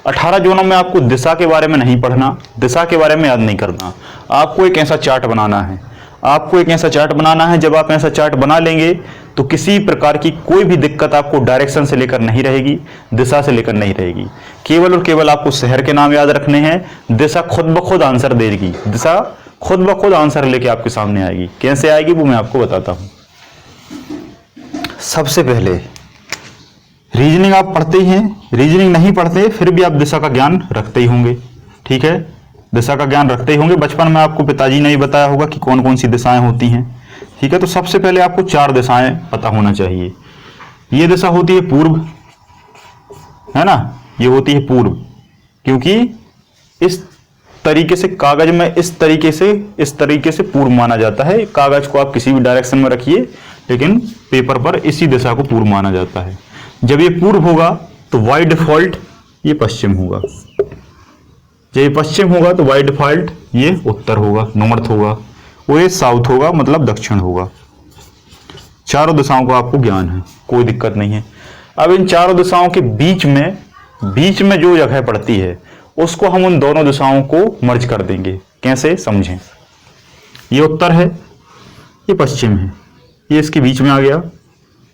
18 जोनों में आपको दिशा के बारे में नहीं पढ़ना, दिशा के बारे में याद नहीं करना। आपको एक ऐसा चार्ट बनाना है। जब आप ऐसा चार्ट बना लेंगे तो किसी प्रकार की कोई भी दिक्कत आपको डायरेक्शन से लेकर नहीं रहेगी, दिशा से लेकर नहीं रहेगी। केवल और केवल आपको शहर के नाम याद रखने हैं। दिशा खुद ब खुद आंसर देगी। दिशा खुद ब खुद आंसर लेके आपके सामने आएगी। कैसे आएगी वो मैं आपको बताता हूं। सबसे पहले रीजनिंग आप पढ़ते ही हैं, रीजनिंग नहीं पढ़ते फिर भी आप दिशा का ज्ञान रखते ही होंगे। ठीक है, दिशा का ज्ञान रखते ही होंगे। बचपन में आपको पिताजी ने ही बताया होगा कि कौन कौन सी दिशाएं होती हैं। ठीक है, तो सबसे पहले आपको 4 दिशाएं पता होना चाहिए। ये दिशा होती है पूर्व, है ना, ये होती है पूर्व, क्योंकि इस तरीके से कागज में इस तरीके से पूर्व माना जाता है। कागज को आप किसी भी डायरेक्शन में रखिए, लेकिन पेपर पर इसी दिशा को पूर्व माना जाता है। जब ये पूर्व होगा तो बाय डिफॉल्ट ये पश्चिम होगा। जब ये पश्चिम होगा तो बाय डिफॉल्ट ये उत्तर होगा, नॉर्थ होगा, और ये साउथ होगा, मतलब दक्षिण होगा। चारों दिशाओं का आपको ज्ञान है, कोई दिक्कत नहीं है। अब इन चारों दिशाओं के बीच में जो जगह पड़ती है उसको हम उन दोनों दिशाओं को मर्ज कर देंगे। कैसे, समझें। ये उत्तर है, ये पश्चिम है, ये इसके बीच में आ गया,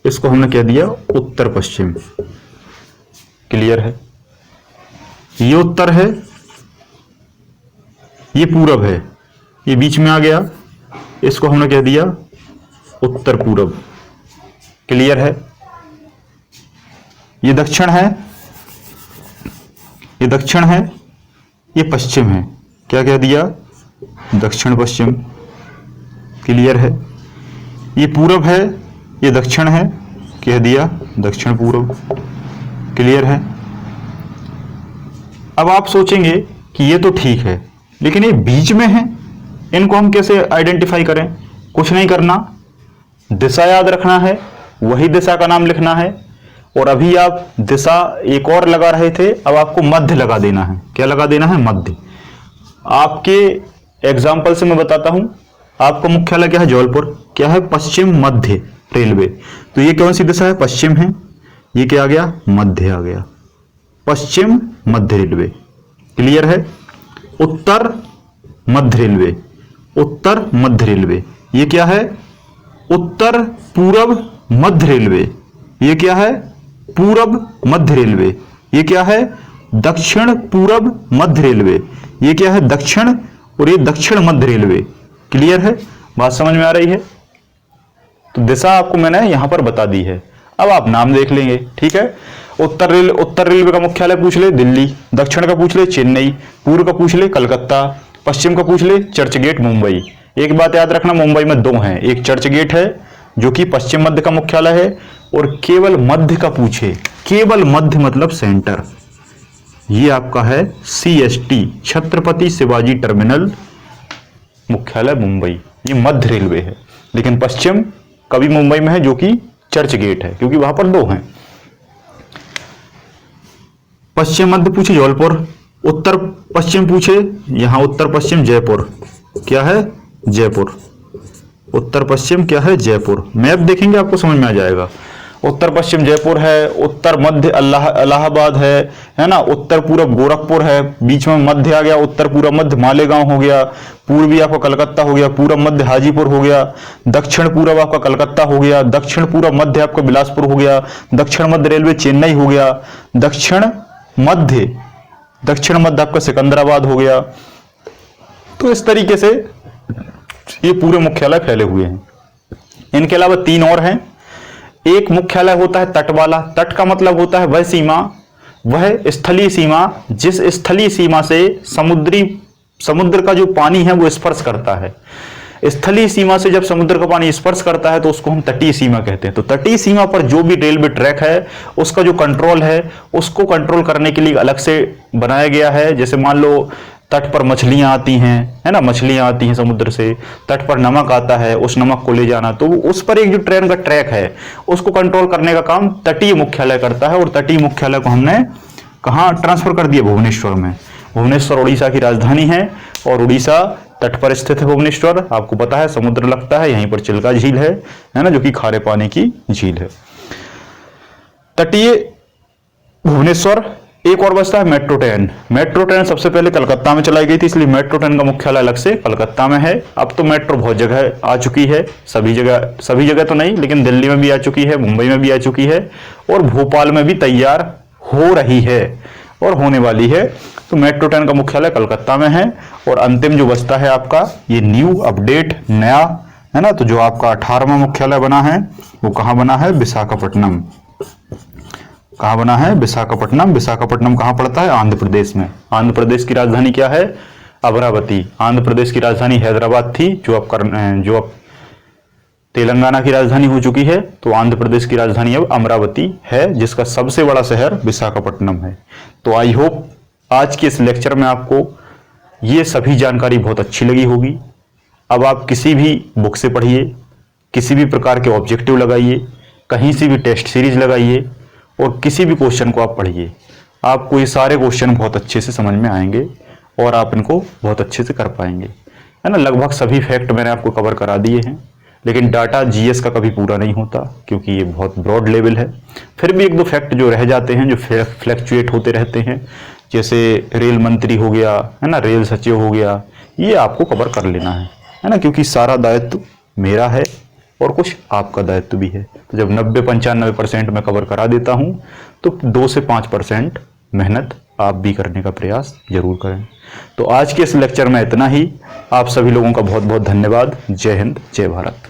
इसको हमने कह दिया उत्तर पश्चिम। क्लियर है? ये उत्तर है, ये पूरब है, ये बीच में आ गया, इसको हमने कह दिया उत्तर पूरब। क्लियर है? ये दक्षिण है, ये पश्चिम है, क्या कह दिया? दक्षिण पश्चिम। क्लियर है? ये पूरब है, ये दक्षिण है, कह दिया दक्षिण पूरब। क्लियर है? अब आप सोचेंगे कि ये तो ठीक है, लेकिन ये बीच में है, इनको हम कैसे आइडेंटिफाई करें? कुछ नहीं करना, दिशा याद रखना है, वही दिशा का नाम लिखना है, और अभी आप दिशा एक और लगा रहे थे, अब आपको मध्य लगा देना है। क्या लगा देना है? मध्य। आपके एग्जाम्पल से मैं बताता हूं, आपका मुख्यालय क्या है? जबलपुर। क्या है? पश्चिम मध्य रेलवे। तो ये कौन सी दिशा है? पश्चिम है। ये क्या आ गया? मध्य आ गया। पश्चिम मध्य रेलवे। क्लियर है? उत्तर मध्य रेलवे। उत्तर मध्य रेलवे। ये क्या है? उत्तर पूरब मध्य रेलवे। ये क्या है? पूरब मध्य रेलवे। ये क्या है? दक्षिण पूरब मध्य रेलवे। ये क्या है? दक्षिण, और ये दक्षिण मध्य रेलवे। क्लियर है? बात समझ में आ रही है? तो दिशा आपको मैंने यहां पर बता दी है। अब आप नाम देख लेंगे। ठीक है? उत्तर रेलवे का मुख्यालय पूछ ले दिल्ली, दक्षिण का पूछ ले चेन्नई, पूर्व का पूछ ले कलकत्ता, पश्चिम का पूछ ले चर्चगेट मुंबई। एक बात याद रखना, मुंबई में दो हैं, एक चर्चगेट है जो कि पश्चिम मध्य का मुख्यालय है, और केवल मध्य का पूछे, केवल मध्य मतलब सेंटर, ये आपका है CST, छत्रपति शिवाजी टर्मिनल मुख्यालय मुंबई। ये मध्य रेलवे है। लेकिन पश्चिम कभी मुंबई में है जो कि चर्चगेट है, क्योंकि वहां पर दो हैं। पश्चिम मध्य पूछे जबलपुर, उत्तर पश्चिम पूछे, यहां उत्तर पश्चिम जयपुर। क्या है? जयपुर। उत्तर पश्चिम क्या है? जयपुर। मैप देखेंगे आपको समझ में आ जाएगा। उत्तर पश्चिम जयपुर है, उत्तर मध्य इलाहाबाद है ना, उत्तर पूरब गोरखपुर है, बीच में मध्य आ गया, उत्तर पूरब मध्य मालेगांव हो गया, पूर्वी आपका कलकत्ता हो गया, पूरब मध्य हाजीपुर हो गया, दक्षिण पूरब आपका कलकत्ता हो गया, दक्षिण पूरब मध्य आपका बिलासपुर हो गया, दक्षिण मध्य रेलवे चेन्नई हो गया, दक्षिण मध्य आपका सिकंदराबाद हो गया। तो इस तरीके से ये पूरे मुख्यालय फैले हुए हैं। इनके अलावा तीन और हैं। एक मुख्यालय होता है तट वाला। तट का मतलब होता है वह सीमा, वह स्थलीय सीमा जिस स्थलीय सीमा से समुद्र का जो पानी है वो स्पर्श करता है। स्थलीय सीमा से जब समुद्र का पानी स्पर्श करता है तो उसको हम तटीय सीमा कहते हैं। तो तटीय सीमा पर जो भी रेलवे ट्रैक है उसका जो कंट्रोल है, उसको कंट्रोल करने के लिए अलग से बनाया गया है। जैसे मान लो तट पर मछलियां आती हैं, है ना, मछलियां आती हैं समुद्र से, तट पर नमक आता है, उस नमक को ले जाना, तो उस पर एक जो ट्रेन का ट्रैक है उसको कंट्रोल करने का काम तटीय मुख्यालय करता है। और तटीय मुख्यालय को हमने कहाँ ट्रांसफर कर दिया? भुवनेश्वर में। भुवनेश्वर उड़ीसा की राजधानी है और उड़ीसा तट पर स्थित है। भुवनेश्वर आपको पता है समुद्र लगता है, यहीं पर चिल्का झील है ना, जो कि खारे पानी की झील है। तटीय भुवनेश्वर। एक और बचता है मेट्रो ट्रेन। मेट्रो ट्रेन सबसे पहले कलकत्ता में चलाई गई थी, इसलिए मेट्रो ट्रेन का मुख्यालय अलग से कलकत्ता में है। अब तो मेट्रो बहुत जगह आ चुकी है, सभी जगह तो नहीं, लेकिन दिल्ली में भी आ चुकी है, मुंबई में भी आ चुकी है, और भोपाल में भी तैयार हो रही है और होने वाली है। तो मेट्रो ट्रेन का मुख्यालय कलकत्ता में है। और अंतिम जो बचता है आपका ये न्यू अपडेट नया, है ना, तो जो आपका 18वां मुख्यालय बना है वो कहाँ बना है? विशाखापट्टनम। कहाँ बना है? विशाखापट्टनम। विशाखापट्टनम कहाँ पड़ता है? आंध्र प्रदेश में। आंध्र प्रदेश की राजधानी क्या है? अमरावती। आंध्र प्रदेश की राजधानी हैदराबाद थी, जो अब तेलंगाना की राजधानी हो चुकी है। तो आंध्र प्रदेश की राजधानी अब अमरावती है, जिसका सबसे बड़ा शहर विशाखापट्टनम है। तो आई होप आज के इस लेक्चर में आपको ये सभी जानकारी बहुत अच्छी लगी होगी। अब आप किसी भी बुक से पढ़िए, किसी भी प्रकार के ऑब्जेक्टिव लगाइए, कहीं से भी टेस्ट सीरीज लगाइए और किसी भी क्वेश्चन को आप पढ़िए। आपको ये सारे क्वेश्चन बहुत अच्छे से समझ में आएंगे और आप इनको बहुत अच्छे से कर पाएंगे, है ना। लगभग सभी फैक्ट मैंने आपको कवर करा दिए हैं, लेकिन डाटा जीएस का कभी पूरा नहीं होता क्योंकि ये बहुत ब्रॉड लेवल है। फिर भी एक दो फैक्ट जो रह जाते हैं, जो फ्लैक्चुएट होते रहते हैं, जैसे रेल मंत्री हो गया, है ना, रेल सचिव हो गया, ये आपको कवर कर लेना है ना, क्योंकि सारा दायित्व मेरा है और कुछ आपका दायित्व भी है। तो जब 90-95% मैं कवर करा देता हूं तो 2 से 5% मेहनत आप भी करने का प्रयास जरूर करें। तो आज के इस लेक्चर में इतना ही। आप सभी लोगों का बहुत बहुत धन्यवाद। जय हिंद, जय भारत।